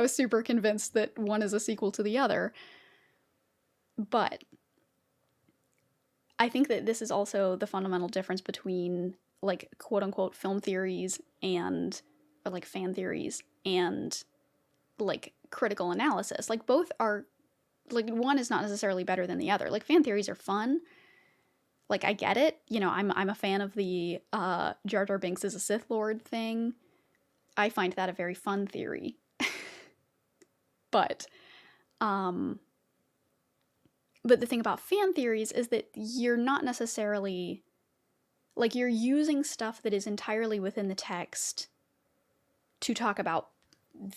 super convinced that one is a sequel to the other. But I think that this is also the fundamental difference between, like, quote-unquote film theories and, or, like, fan theories and, like, critical analysis. Like, both are, like, one is not necessarily better than the other. Like, fan theories are fun. Like, I get it. I'm a fan of the Jar Jar Binks is a Sith Lord thing. I find that a very fun theory. But the thing about fan theories is that you're not necessarily, like, you're using stuff that is entirely within the text to talk about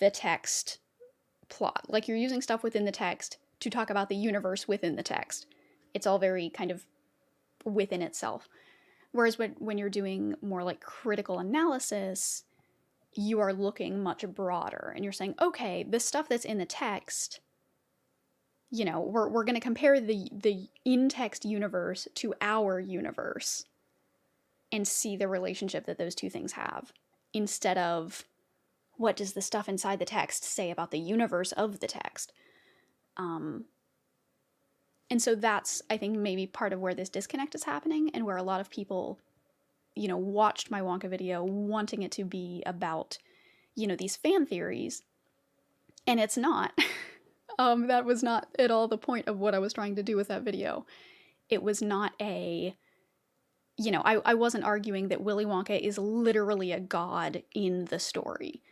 the text plot. Like, you're using stuff within the text to talk about the universe within the text. It's all very kind of within itself. Whereas when you're doing more, like, critical analysis, you are looking much broader and you're saying, okay, the stuff that's in the text, we're going to compare the in-text universe to our universe. and see the relationship that those two things have, instead of what does the stuff inside the text say about the universe of the text. And so that's, I think, maybe part of where this disconnect is happening, and where a lot of people, you know, watched my Wonka video wanting it to be about, you know, these fan theories, and it's not. That was not at all the point of what I was trying to do with that video. It was not a, you know, I wasn't arguing that Willy Wonka is literally a god in the story,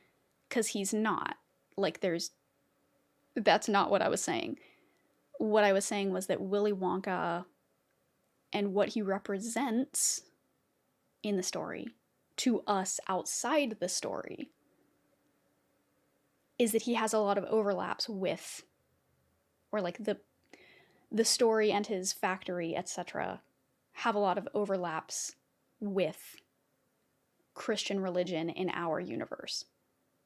because he's not. Like, that's not what I was saying. What I was saying was that Willy Wonka and what he represents in the story to us outside the story is that he has a lot of overlaps with, or like the story and his factory, etc., have a lot of overlaps with Christian religion in our universe.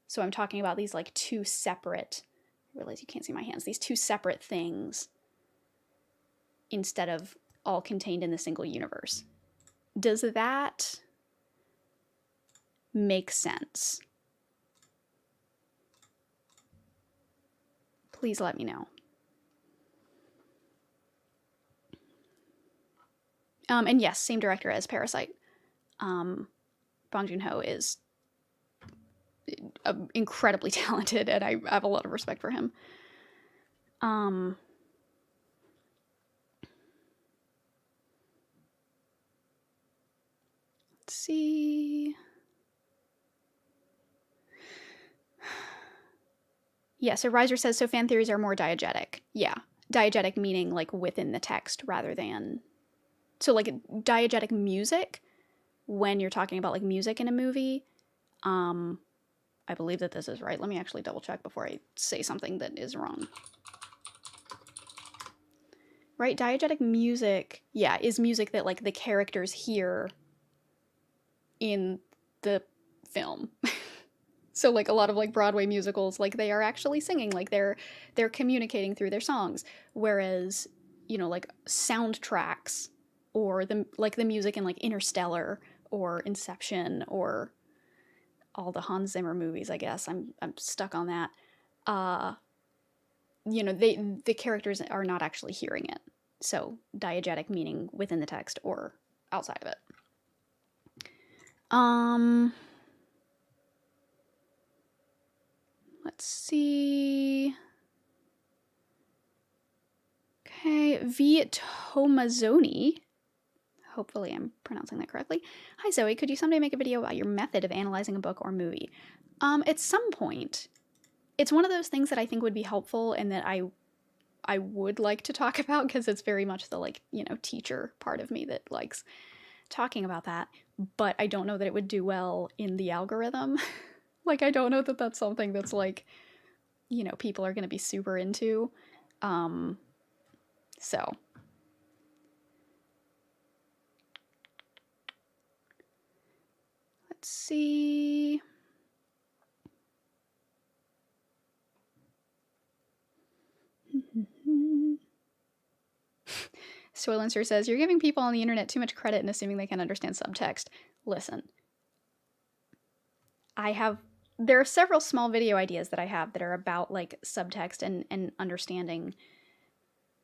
So I'm talking about these like two separate, I realize you can't see my hands, these two separate things instead of all contained in the single universe. Does that make sense? Please let me know. And yes, same director as Parasite. Bong Joon-ho is incredibly talented, and I have a lot of respect for him. Let's see. Yeah, so Riser says, so fan theories are more diegetic. Yeah, diegetic meaning like within the text rather than... So like diegetic music, when you're talking about like music in a movie, I believe that this is right. Let me actually double check before I say something that is wrong. Right, diegetic music, yeah, is music that like the characters hear in the film. So like a lot of like Broadway musicals, like they are actually singing, like they're communicating through their songs. Whereas, you know, like soundtracks or the music in like Interstellar or Inception or all the Hans Zimmer movies, I guess. I'm stuck on that. You know, the characters are not actually hearing it. So diegetic meaning within the text or outside of it. Let's see. Okay, V. Tomazoni. Hopefully I'm pronouncing that correctly. Hi Zoe, could you someday make a video about your method of analyzing a book or movie? At some point. It's one of those things that I think would be helpful and that I would like to talk about, because it's very much the, like, you know, teacher part of me that likes talking about that. But I don't know that it would do well in the algorithm. Like, I don't know that that's something that's, like, you know, people are going to be super into. So. Let's see. Swillenser says, you're giving people on the internet too much credit and assuming they can understand subtext. Listen. There are several small video ideas that I have that are about, like, subtext and understanding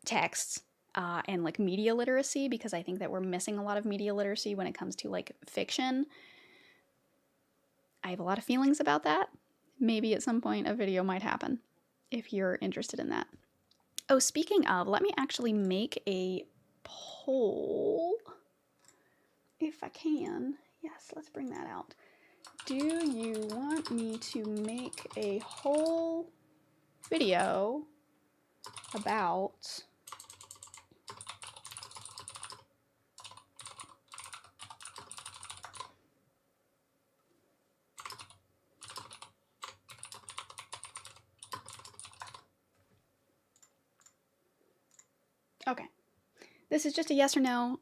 texts and, like, media literacy, because I think that we're missing a lot of media literacy when it comes to, like, fiction. I have a lot of feelings about that. Maybe at some point a video might happen if you're interested in that. Oh, speaking of, let me actually make a poll if I can. Yes, let's bring that out. Do you want me to make a whole video about okay. This is just a yes or no.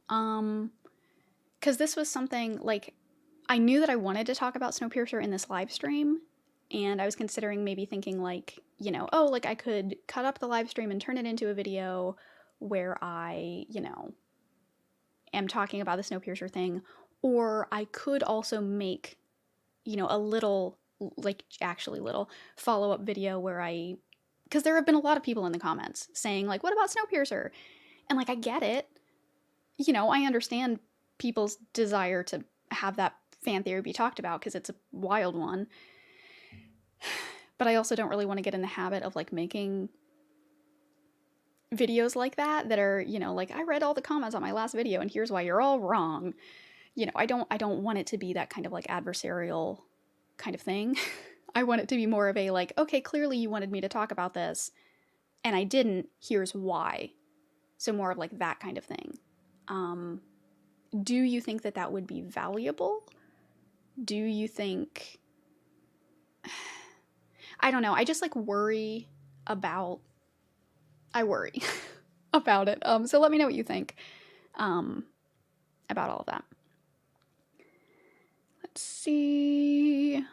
Because this was something, like, I knew that I wanted to talk about Snowpiercer in this live stream, and I was considering maybe thinking, like, you know, oh, like, I could cut up the live stream and turn it into a video where I, you know, am talking about the Snowpiercer thing, or I could also make, you know, a little, like actually little follow-up video where because there have been a lot of people in the comments saying like, what about Snowpiercer? And like, I get it. You know, I understand people's desire to have that fan theory be talked about because it's a wild one. But I also don't really want to get in the habit of like making videos like that are, you know, like, I read all the comments on my last video and here's why you're all wrong. You know, I don't want it to be that kind of like adversarial kind of thing. I want it to be more of a like, okay, clearly you wanted me to talk about this and I didn't, here's why. So more of like that kind of thing. Do you think that that would be valuable? Do you think, I don't know, I just like worry about about it. So let me know what you think about all of that. Let's see.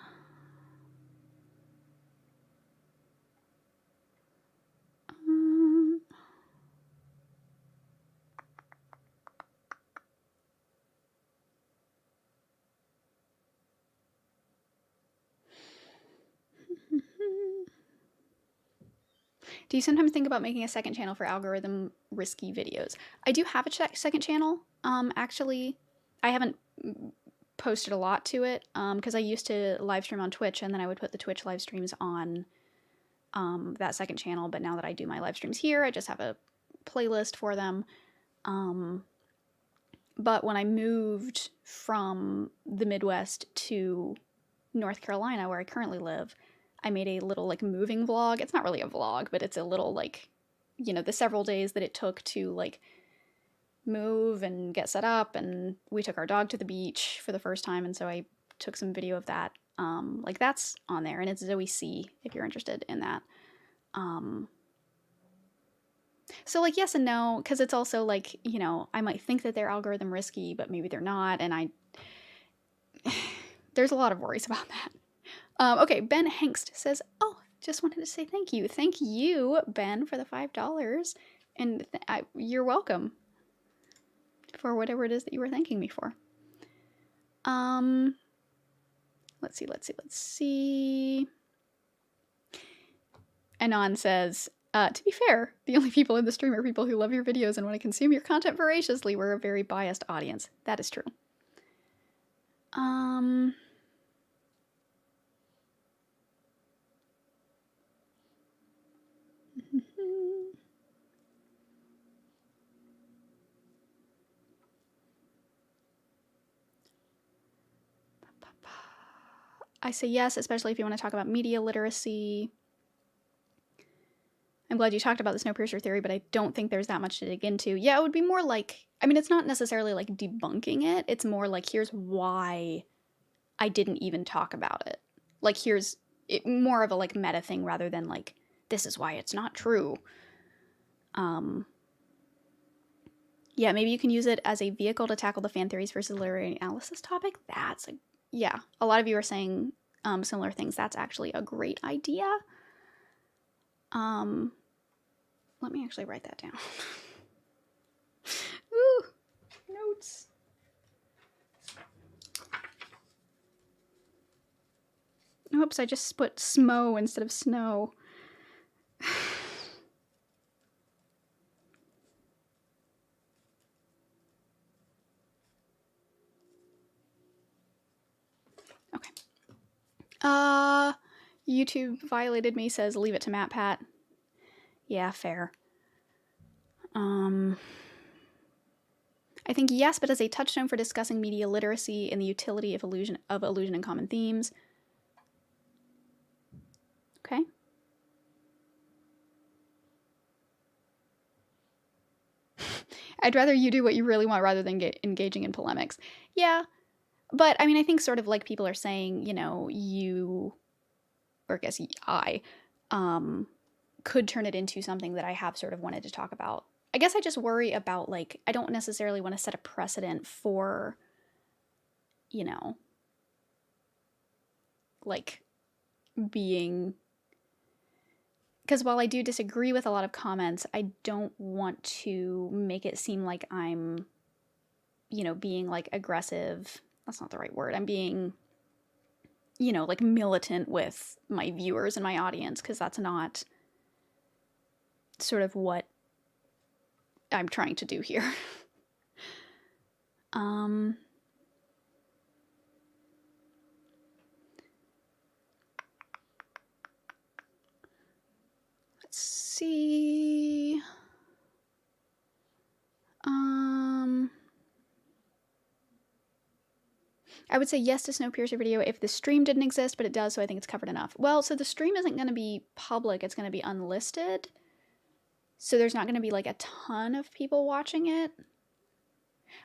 Do you sometimes think about making a second channel for algorithm risky videos? I do have a second channel. Actually, I haven't posted a lot to it because I used to live stream on Twitch and then I would put the Twitch live streams on that second channel. But now that I do my live streams here, I just have a playlist for them. But when I moved from the Midwest to North Carolina, where I currently live, I made a little like moving vlog. It's not really a vlog, but it's a little like, you know, the several days that it took to like move and get set up. And we took our dog to the beach for the first time. And so I took some video of that. Like that's on there and it's Zoe C if you're interested in that. So like yes and no, because it's also like, you know, I might think that they're algorithm risky, but maybe they're not. And there's a lot of worries about that. Okay, Ben Hengst says, oh, just wanted to say thank you. Thank you, Ben, for the $5. And you're welcome for whatever it is that you were thanking me for. Let's see. Anon says, to be fair, the only people in the stream are people who love your videos and want to consume your content voraciously. We're a very biased audience. That is true. I say yes, especially if you want to talk about media literacy. I'm glad you talked about the Snowpiercer theory, but I don't think there's that much to dig into. Yeah, it would be more like, I mean, it's not necessarily like debunking it. It's more like, here's why I didn't even talk about it. Like, here's more of a like meta thing rather than like, this is why it's not true. Yeah, maybe you can use it as a vehicle to tackle the fan theories versus literary analysis topic. That's yeah, a lot of you are saying similar things. That's actually a great idea. Let me actually write that down. Ooh, notes. Oops, I just put smo instead of snow. Okay. YouTube violated me, says leave it to MatPat. Yeah, fair. I think yes, but as a touchstone for discussing media literacy and the utility of illusion and common themes. Okay. I'd rather you do what you really want rather than engaging in polemics. Yeah, but I mean, I think sort of like people are saying, you know, or I guess I, could turn it into something that I have sort of wanted to talk about. I guess I just worry about, like, I don't necessarily want to set a precedent for, you know, like, being... Because while I do disagree with a lot of comments, I don't want to make it seem like I'm you know, being like aggressive. That's not the right word. I'm being, you know, like militant with my viewers and my audience, because that's not sort of what I'm trying to do here. Let's see. I would say yes to Snowpiercer video if the stream didn't exist, but it does, so I think it's covered enough. Well, so the stream isn't going to be public, it's going to be unlisted. So there's not going to be like a ton of people watching it.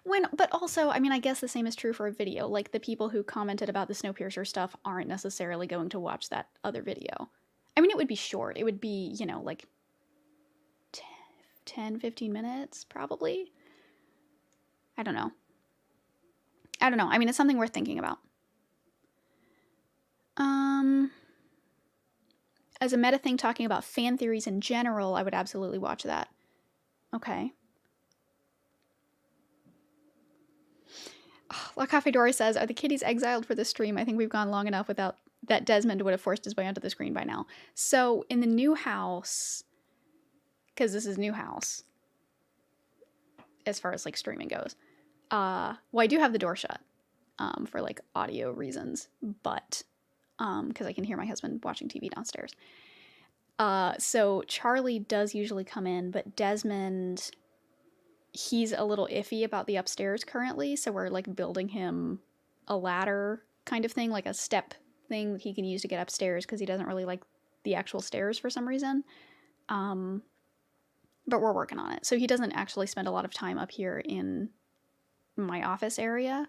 But also, I mean, I guess the same is true for a video. Like, the people who commented about the Snowpiercer stuff aren't necessarily going to watch that other video. I mean, it would be short. It would be, you know, like 10, 15 minutes, probably. I don't know. I mean, it's something worth thinking about. As a meta thing talking about fan theories in general, I would absolutely watch that. Okay. La Cafe Dory says, are the kitties exiled for the stream? I think we've gone long enough without that Desmond would have forced his way onto the screen by now. So in the new house, because this is new house, as far as like streaming goes, well, I do have the door shut for like audio reasons, but because I can hear my husband watching TV downstairs. So Charlie does usually come in, but Desmond, he's a little iffy about the upstairs currently, so we're like building him a ladder kind of thing, like a step thing that he can use to get upstairs, because he doesn't really like the actual stairs for some reason. But we're working on it. So he doesn't actually spend a lot of time up here in my office area,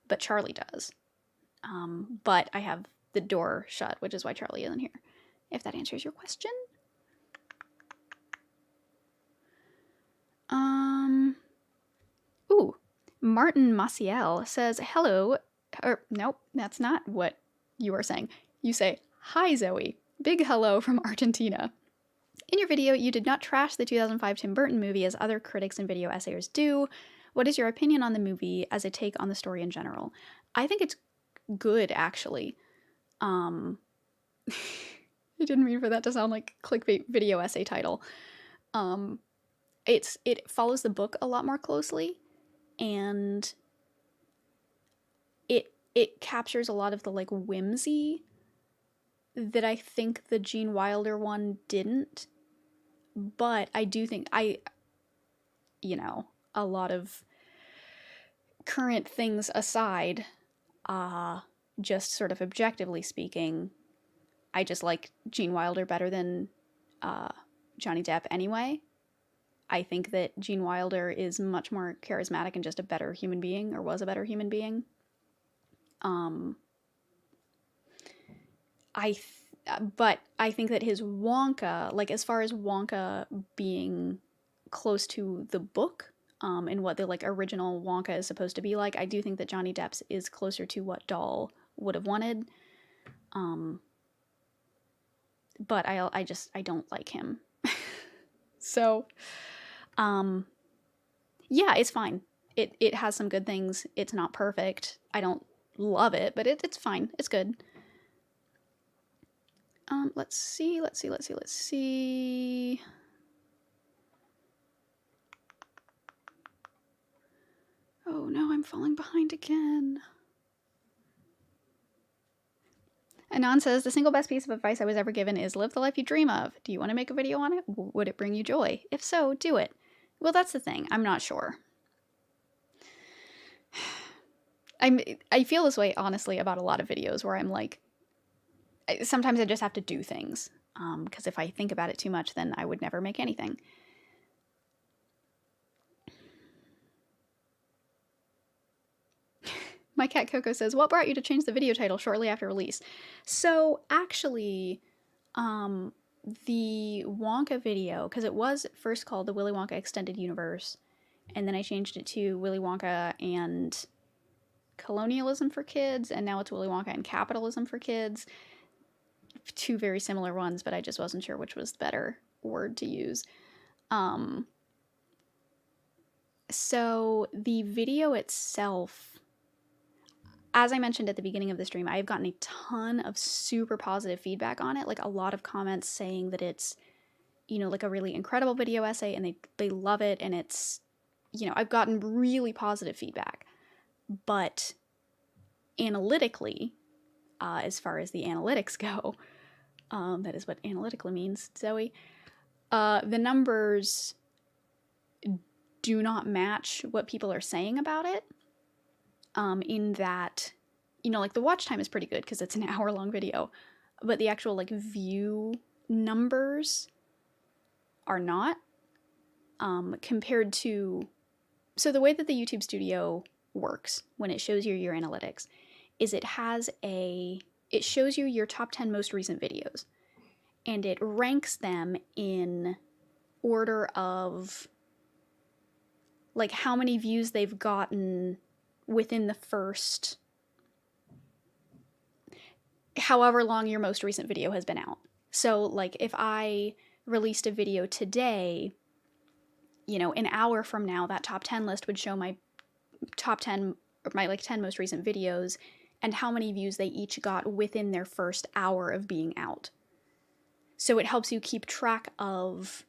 but Charlie does. But I have the door shut, which is why Charlie isn't here, if that answers your question. Ooh, Martin Maciel says, hello, or nope, that's not what you are saying. You say, hi Zoe, big hello from Argentina. In your video, you did not trash the 2005 Tim Burton movie as other critics and video essayers do. What is your opinion on the movie as a take on the story in general? I think it's good, actually. I didn't mean for that to sound like clickbait video essay title. It follows the book a lot more closely, and it captures a lot of the like whimsy that I think the Gene Wilder one didn't. But I do think you know, a lot of current things aside, just sort of objectively speaking, I just like Gene Wilder better than Johnny Depp anyway. I think that Gene Wilder is much more charismatic and just a better human being, or was a better human being. But I think that his Wonka, like as far as Wonka being close to the book, and what the like original Wonka is supposed to be like, I do think that Johnny Depp's is closer to what Dahl would have wanted. But I don't like him. So, yeah, it's fine. It has some good things. It's not perfect. I don't love it, but it's fine. It's good. Let's see. Oh no, I'm falling behind again. Anon says, the single best piece of advice I was ever given is live the life you dream of. Do you want to make a video on it? Would it bring you joy? If so, do it. Well, that's the thing. I'm not sure. I feel this way, honestly, about a lot of videos where I'm like, sometimes I just have to do things. Because if I think about it too much, then I would never make anything. My cat Coco says, what brought you to change the video title shortly after release? So actually, the Wonka video, because it was first called the Willy Wonka Extended Universe, and then I changed it to Willy Wonka and Colonialism for Kids, and now it's Willy Wonka and Capitalism for Kids. Two very similar ones, but I just wasn't sure which was the better word to use. So the video itself, as I mentioned at the beginning of the stream, I've gotten a ton of super positive feedback on it. Like a lot of comments saying that it's, you know, like a really incredible video essay and they love it. And it's, you know, I've gotten really positive feedback. But analytically, as far as the analytics go, that is what analytically means, Zoe, the numbers do not match what people are saying about it, in that, you know, like the watch time is pretty good because it's an hour-long video, but the actual like view numbers are not, compared to, so the way that the YouTube Studio works when it shows you your analytics is it shows you your top 10 most recent videos, and it ranks them in order of like how many views they've gotten within the first however long your most recent video has been out. So like if I released a video today, you know, an hour from now, that top 10 list would show my top 10, or my like 10 most recent videos and how many views they each got within their first hour of being out. So it helps you keep track of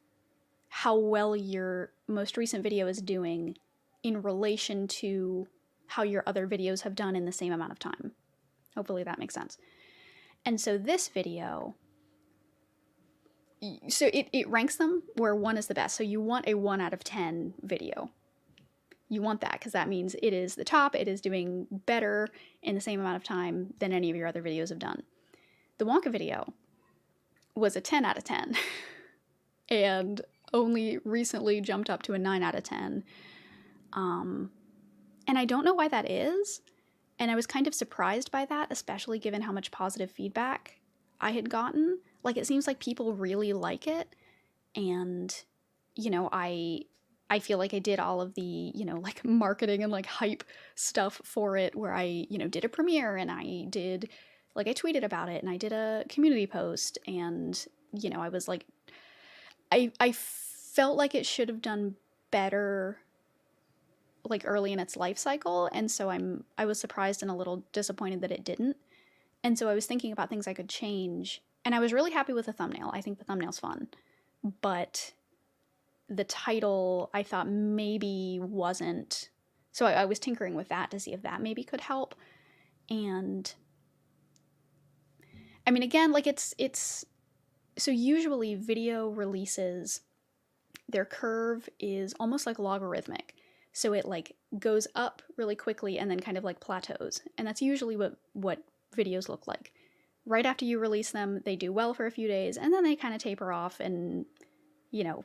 how well your most recent video is doing in relation to how your other videos have done in the same amount of time. Hopefully that makes sense. And so this video, so it ranks them where 1 is the best. So you want a 1 out of 10 video. You want that because that means it is the top, it is doing better in the same amount of time than any of your other videos have done. The Wonka video was a 10 out of 10 and only recently jumped up to a 9 out of 10. And I don't know why that is. And I was kind of surprised by that, especially given how much positive feedback I had gotten. Like, it seems like people really like it. And, you know, I feel like I did all of the, you know, like marketing and like hype stuff for it, where I, you know, did a premiere and I did, like, I tweeted about it and I did a community post, and, you know, I was like, I felt like it should have done better, like early in its life cycle, and so I was surprised and a little disappointed that it didn't. And so I was thinking about things I could change, and I was really happy with the thumbnail. I think the thumbnail's fun, but the title I thought maybe wasn't, so I was tinkering with that to see if that maybe could help. And I mean, again, like it's so usually video releases, their curve is almost like logarithmic. So it like goes up really quickly and then kind of like plateaus. And that's usually what videos look like. Right after you release them, they do well for a few days and then they kind of taper off, and, you know,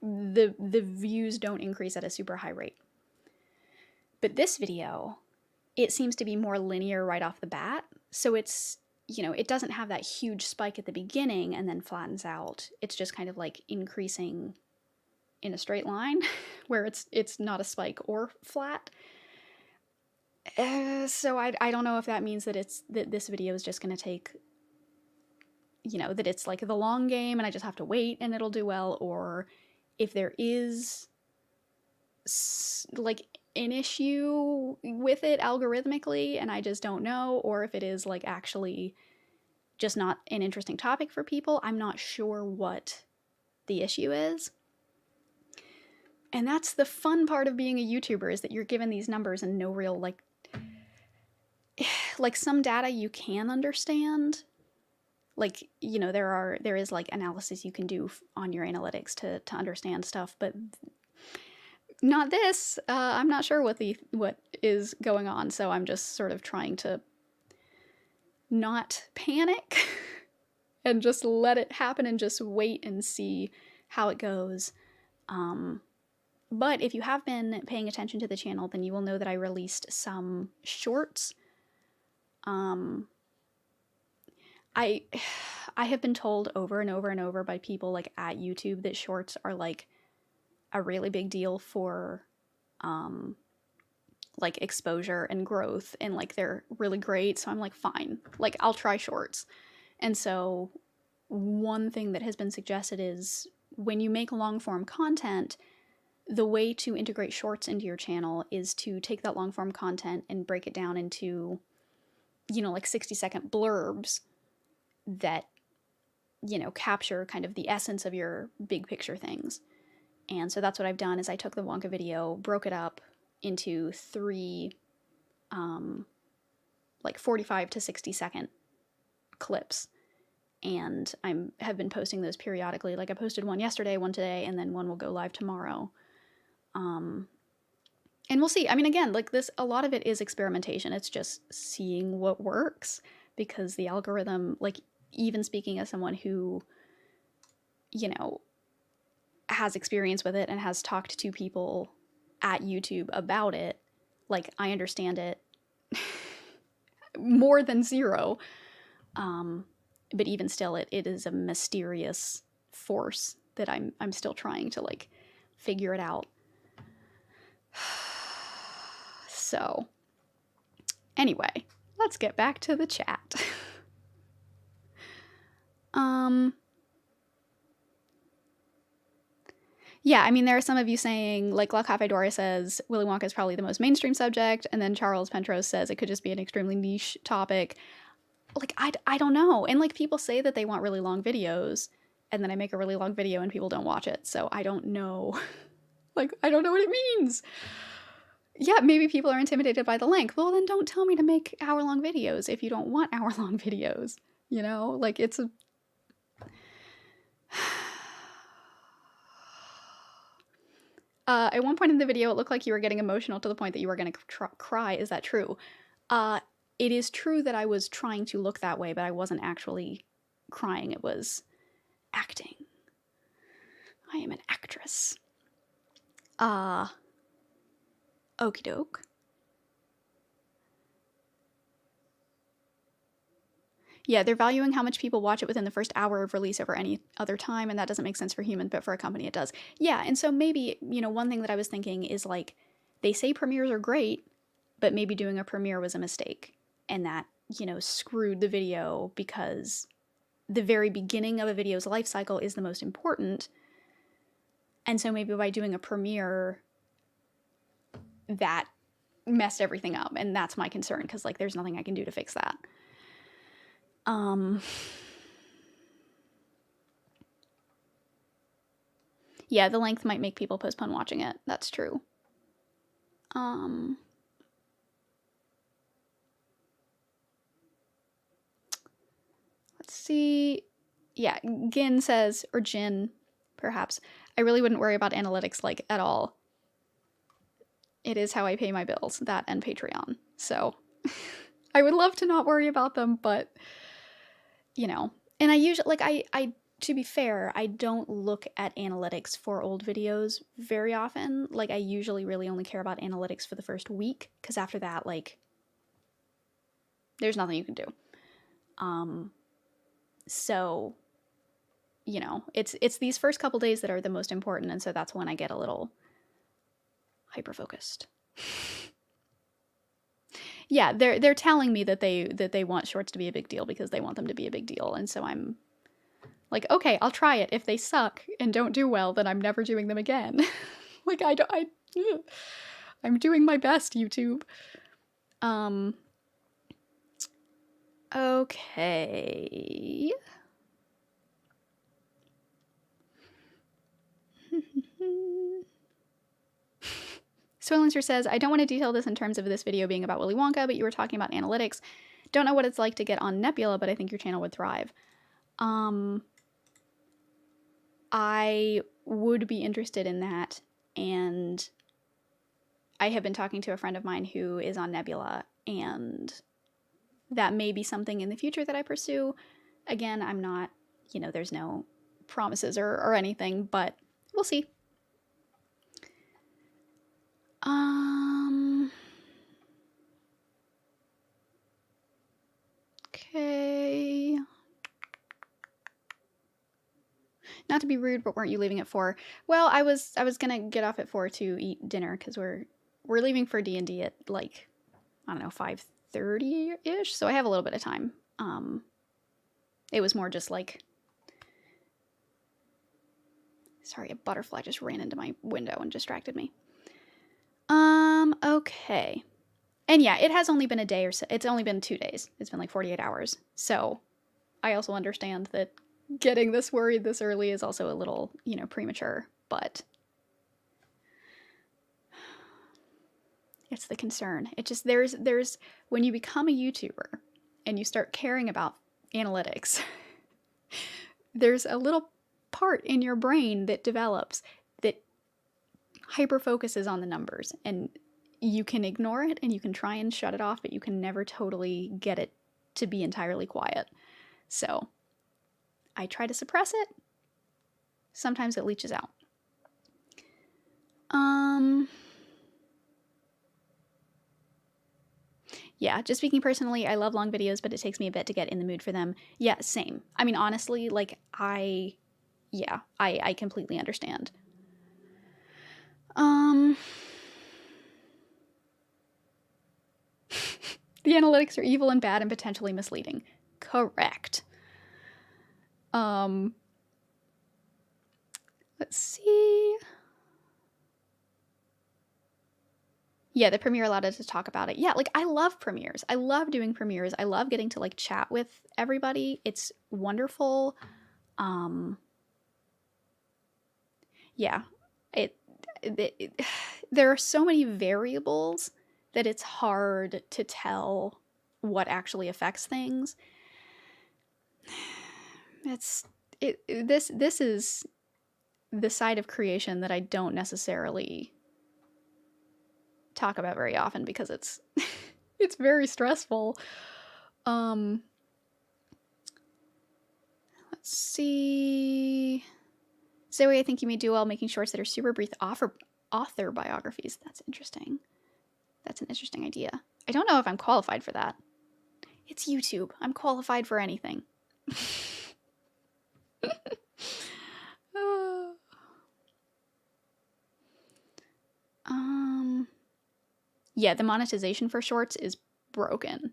the views don't increase at a super high rate. But this video, it seems to be more linear right off the bat. So it's, you know, it doesn't have that huge spike at the beginning and then flattens out. It's just kind of like increasing in a straight line where it's not a spike or flat. So I don't know if that means that this video is just going to take, you know, that it's like the long game and I just have to wait and it'll do well, or if there is like an issue with it algorithmically and I just don't know, or if it is like actually just not an interesting topic for people. I'm not sure what the issue is. And that's the fun part of being a YouTuber, is that you're given these numbers and no real like some data you can understand. Like, you know, there is like analysis you can do on your analytics to understand stuff, but not this. I'm not sure what is going on, so I'm just sort of trying to not panic and just let it happen and just wait and see how it goes. But if you have been paying attention to the channel, then you will know that I released some shorts. I have been told over and over and over by people like at YouTube that shorts are like a really big deal for like exposure and growth, and like they're really great. So I'm like, fine, like I'll try shorts. And so one thing that has been suggested is when you make long form content, the way to integrate shorts into your channel is to take that long form content and break it down into, you know, like 60-second blurbs that, you know, capture kind of the essence of your big picture things. And so that's what I've done is I took the Wonka video, broke it up into 3 like 45 to 60-second clips. And have been posting those periodically. Like I posted one yesterday, one today, and then one will go live tomorrow. And we'll see. I mean, again, like this, a lot of it is experimentation. It's just seeing what works, because the algorithm, like even speaking as someone who, you know, has experience with it and has talked to people at YouTube about it, like I understand it more than zero. But even still, it is a mysterious force that I'm still trying to like figure it out. So anyway, let's get back to the chat. Yeah, I mean, there are some of you saying, like La Cafe Dora says, Willy Wonka is probably the most mainstream subject, and then Charles Pentros says it could just be an extremely niche topic. Like, I don't know. And like people say that they want really long videos, and then I make a really long video and people don't watch it. So I don't know. Like, I don't know what it means. Yeah, maybe people are intimidated by the length. Well, then don't tell me to make hour-long videos if you don't want hour-long videos. You know, like it's a... at one point in the video, it looked like you were getting emotional to the point that you were going to cry. Is that true? It is true that I was trying to look that way, but I wasn't actually crying. It was acting. I am an actress. Okie doke. Yeah, they're valuing how much people watch it within the first hour of release over any other time, and that doesn't make sense for humans, but for a company it does. Yeah, and so maybe, you know, one thing that I was thinking is like, they say premieres are great, but maybe doing a premiere was a mistake, and that, you know, screwed the video because the very beginning of a video's life cycle is the most important. And so maybe by doing a premiere, that messed everything up, and that's my concern, because like there's nothing I can do to fix that. Yeah, the length might make people postpone watching it. That's true. Let's see. Yeah, Gin says, or Jin, perhaps, I really wouldn't worry about analytics, like, at all. It is how I pay my bills, that and Patreon. So I would love to not worry about them, but, you know. And I usually, like, I to be fair, I don't look at analytics for old videos very often. Like, I usually really only care about analytics for the first week, because after that, like, there's nothing you can do. So, you know, it's these first couple days that are the most important, and so that's when I get a little hyper-focused. Yeah, they're telling me that they want shorts to be a big deal because they want them to be a big deal, and so I'm like, okay, I'll try it. If they suck and don't do well, then I'm never doing them again. Like, I'm doing my best, YouTube. Okay. Soilinser says, I don't want to detail this in terms of this video being about Willy Wonka, but you were talking about analytics. Don't know what it's like to get on Nebula, but I think your channel would thrive. I would be interested in that, and I have been talking to a friend of mine who is on Nebula, and that may be something in the future that I pursue. Again, I'm not, you know, there's no promises or anything, but we'll see. Okay. Not to be rude, but weren't you leaving at 4? Well, I was gonna get off at 4 to eat dinner, because we're leaving for D&D at, like, I don't know, 5:30-ish, so I have a little bit of time. It was more just like Sorry, a butterfly just ran into my window and distracted me. Okay. And yeah, it has only been a day or so. It's only been 2 days. It's been like 48 hours. So I also understand that getting this worried this early is also a little, you know, premature, but it's the concern. It just, there's, when you become a YouTuber and you start caring about analytics, there's a little part in your brain that develops that hyper focuses on the numbers, and you can ignore it and you can try and shut it off, but you can never totally get it to be entirely quiet. So I try to suppress it. Sometimes it leaches out. Yeah, just speaking personally, I love long videos, but it takes me a bit to get in the mood for them. Yeah, same. I mean, honestly, like, I completely understand. The analytics are evil and bad and potentially misleading. Correct. Let's see. Yeah, the premiere allowed us to talk about it. Yeah, like, I love premieres. I love doing premieres. I love getting to, like, chat with everybody. It's wonderful. Yeah, there are so many variables that it's hard to tell what actually affects things. This is the side of creation that I don't necessarily talk about very often because it's it's very stressful. Let's see. Zoe, I think you may do well making shorts that are super brief author biographies. That's interesting. That's an interesting idea. I don't know if I'm qualified for that. It's YouTube. I'm qualified for anything. Yeah, the monetization for shorts is broken.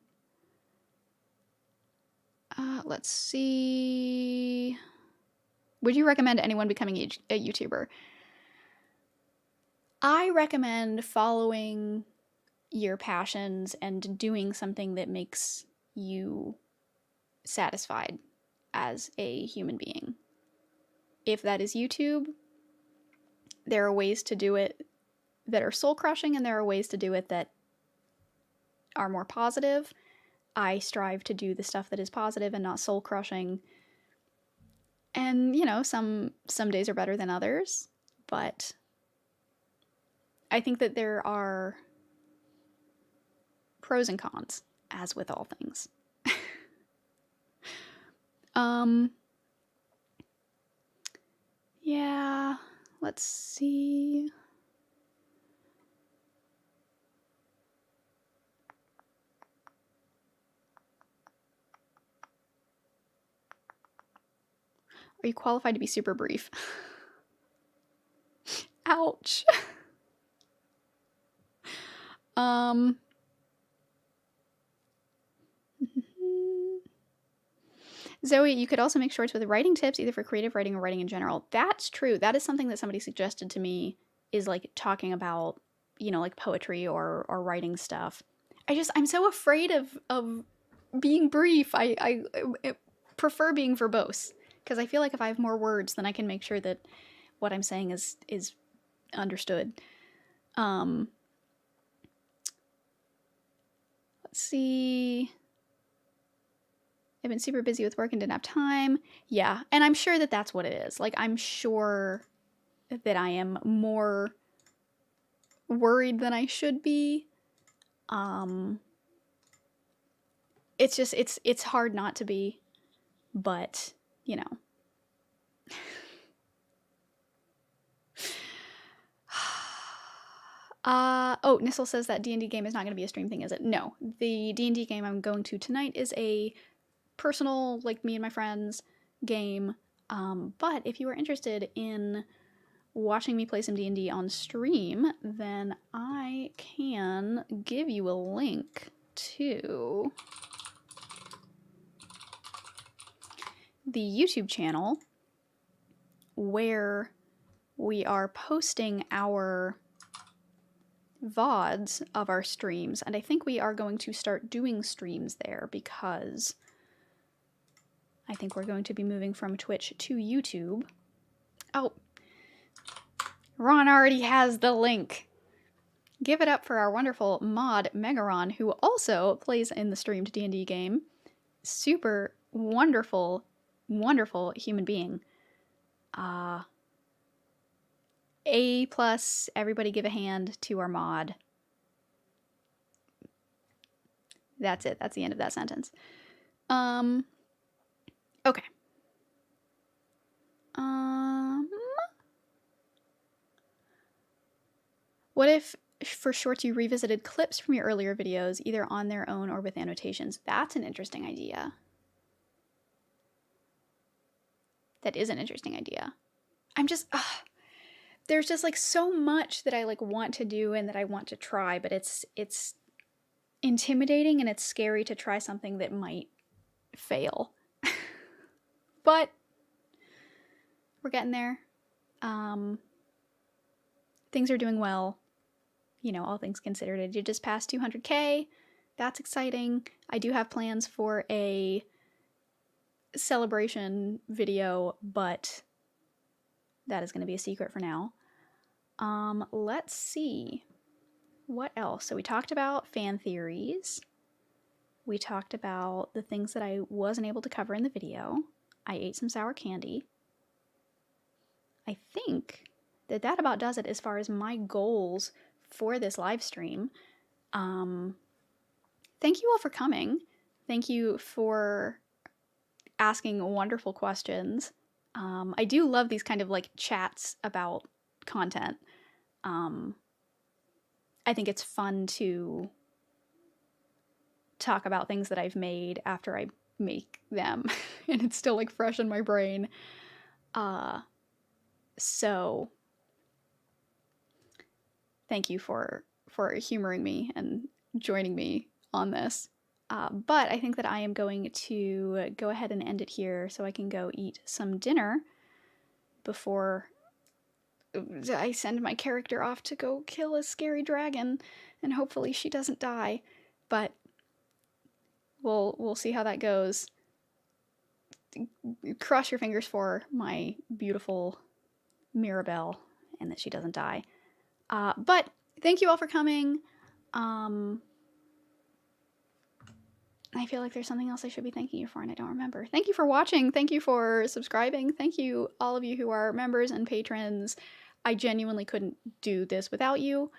Let's see. Would you recommend anyone becoming a YouTuber? I recommend following your passions and doing something that makes you satisfied as a human being. If that is YouTube, there are ways to do it that are soul-crushing, and there are ways to do it that are more positive. I strive to do the stuff that is positive and not soul-crushing. And, you know, some days are better than others, but I think that there are pros and cons, as with all things. Yeah, let's see. Are you qualified to be super brief? Ouch. Zoe, you could also make shorts with writing tips, either for creative writing or writing in general. That's true. That is something that somebody suggested to me, is like talking about, you know, like poetry or writing stuff. I'm so afraid of being brief. I prefer being verbose, because I feel like if I have more words, then I can make sure that what I'm saying is understood. Let's see. I've been super busy with work and didn't have time. Yeah, and I'm sure that that's what it is. Like, I'm sure that I am more worried than I should be. It's just, it's hard not to be, but, you know. Oh, Nissel says that D&D game is not going to be a stream thing, is it? No, the D&D game I'm going to tonight is a personal, like, me and my friends game. But if you are interested in watching me play some D&D on stream, then I can give you a link to the YouTube channel where we are posting our VODs of our streams, and I think we are going to start doing streams there because I think we're going to be moving from Twitch to YouTube. Oh, Ron already has the link. Give it up for our wonderful mod Megaron, who also plays in the streamed D&D game. Super wonderful, wonderful human being. A+, everybody give a hand to our mod. That's it. That's the end of that sentence. Okay. What if, for shorts, you revisited clips from your earlier videos, either on their own or with annotations? That's an interesting idea. That is an interesting idea. I'm just, there's just like so much that I like want to do and that I want to try, but it's intimidating and it's scary to try something that might fail. But we're getting there. Things are doing well. You know, all things considered. I did just pass 200K. That's exciting. I do have plans for a celebration video, but that is going to be a secret for now. Let's see. What else? So we talked about fan theories. We talked about the things that I wasn't able to cover in the video. I ate some sour candy. I think that that about does it as far as my goals for this live stream. Thank you all for coming. Thank you for asking wonderful questions. I do love these kind of like chats about content. I think it's fun to talk about things that I've made after I make them and it's still like fresh in my brain. So thank you for humoring me and joining me on this. But I think that I am going to go ahead and end it here so I can go eat some dinner before I send my character off to go kill a scary dragon, and hopefully she doesn't die. But we'll see how that goes. Cross your fingers for my beautiful Mirabelle and that she doesn't die. But thank you all for coming. I feel like there's something else I should be thanking you for and I don't remember. Thank you for watching. Thank you for subscribing. Thank you, all of you who are members and patrons. I genuinely couldn't do this without you.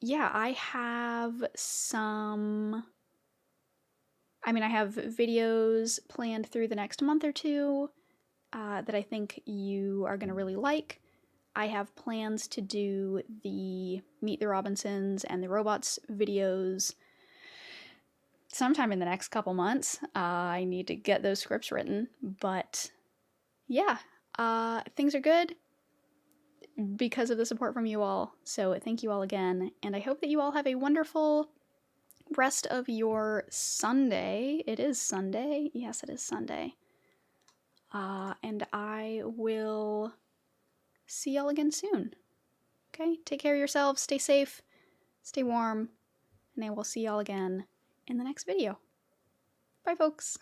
Yeah, I have I have videos planned through the next month or two that I think you are going to really like. I have plans to do the Meet the Robinsons and the Robots videos sometime in the next couple months. I need to get those scripts written, but yeah, things are good because of the support from you all. So thank you all again, and I hope that you all have a wonderful rest of your Sunday. It is Sunday. Yes, it is Sunday. And I will see y'all again soon. Okay? Take care of yourselves, stay safe, stay warm, and I will see y'all again in the next video. Bye, folks.